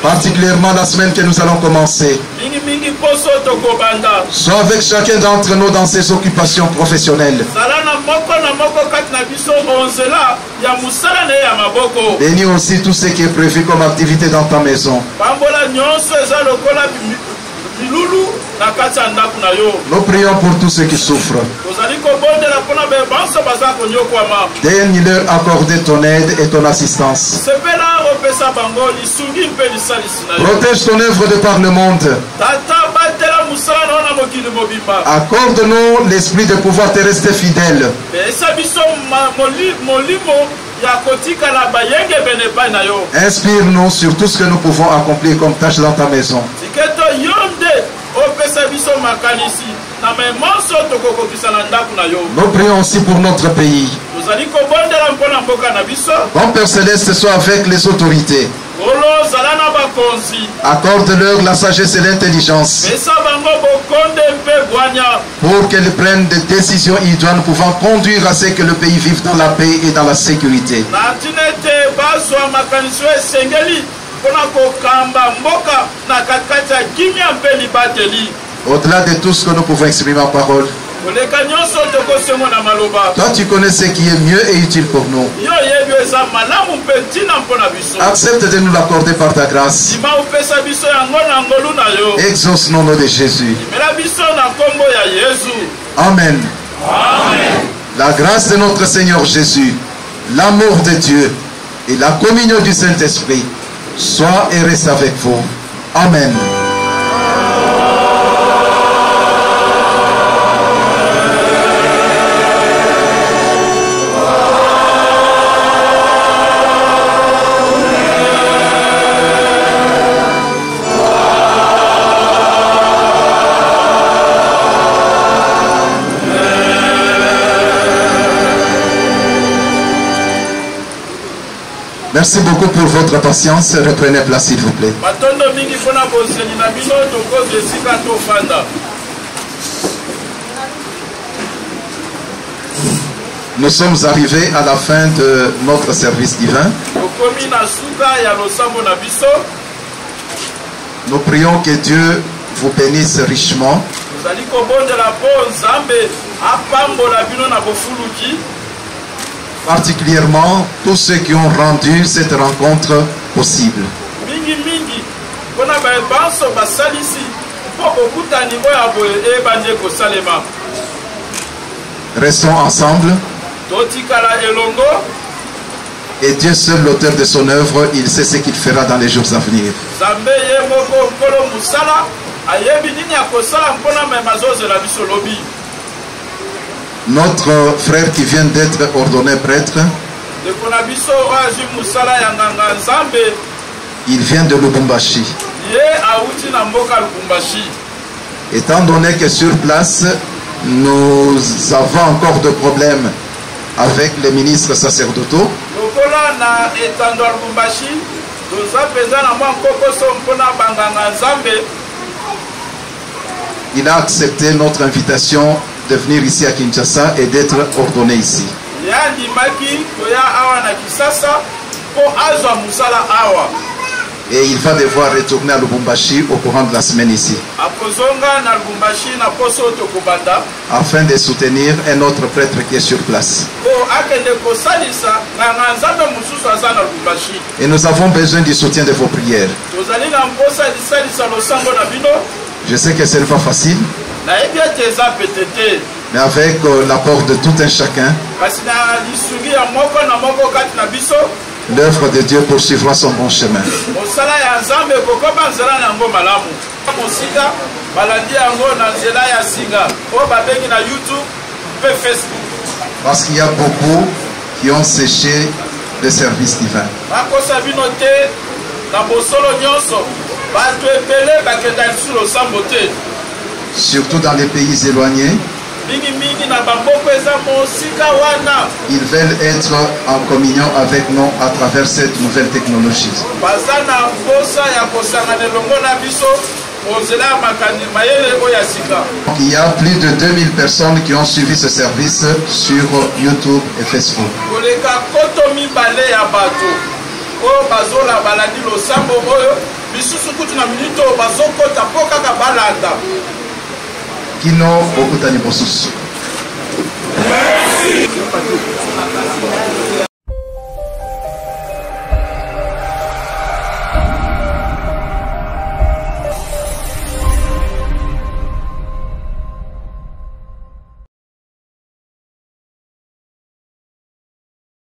Particulièrement la semaine que nous allons commencer. Sois avec chacun d'entre nous dans ses occupations professionnelles. Bénis aussi tout ce qui est prévu comme activité dans ta maison. Nous prions pour tous ceux qui souffrent. Daigne-leur accorder ton aide et ton assistance. Protège ton œuvre de par le monde. Accorde-nous l'esprit de pouvoir te rester fidèle. Inspire-nous sur tout ce que nous pouvons accomplir comme tâche dans ta maison. Nous prions aussi pour notre pays. Bon Père Céleste, sois avec les autorités. Accorde-leur la sagesse et l'intelligence pour qu'elles prennent des décisions idoines pouvant conduire à ce que le pays vive dans la paix et dans la sécurité. Au-delà de tout ce que nous pouvons exprimer en parole, toi tu connais ce qui est mieux et utile pour nous. Accepte de nous l'accorder par ta grâce. Exauce-nous au nom de Jésus. Amen. La grâce de notre Seigneur Jésus, l'amour de Dieu et la communion du Saint-Esprit soit et reste avec vous. Amen. Merci beaucoup pour votre patience. Reprenez place, s'il vous plaît. Nous sommes arrivés à la fin de notre service divin. Nous prions que Dieu vous bénisse richement. Particulièrement tous ceux qui ont rendu cette rencontre possible. Restons ensemble. Et Dieu seul, l'auteur de son œuvre, il sait ce qu'il fera dans les jours à venir. Notre frère qui vient d'être ordonné prêtre, il vient de Lubumbashi. Étant donné que sur place, nous avons encore de problèmes avec les ministres sacerdotaux, il a accepté notre invitation de venir ici à Kinshasa et d'être ordonné ici. Et il va devoir retourner à Lubumbashi au courant de la semaine ici, afin de soutenir un autre prêtre qui est sur place. Et nous avons besoin du soutien de vos prières. Je sais que ce n'est pas facile, mais avec l'apport de tout un chacun, l'œuvre de Dieu poursuivra son bon chemin. Parce qu'il y a beaucoup qui ont séché le service divin. Surtout dans les pays éloignés, ils veulent être en communion avec nous à travers cette nouvelle technologie. Il y a plus de 2000 personnes qui ont suivi ce service sur YouTube et Facebook. Kino okutani bosusu.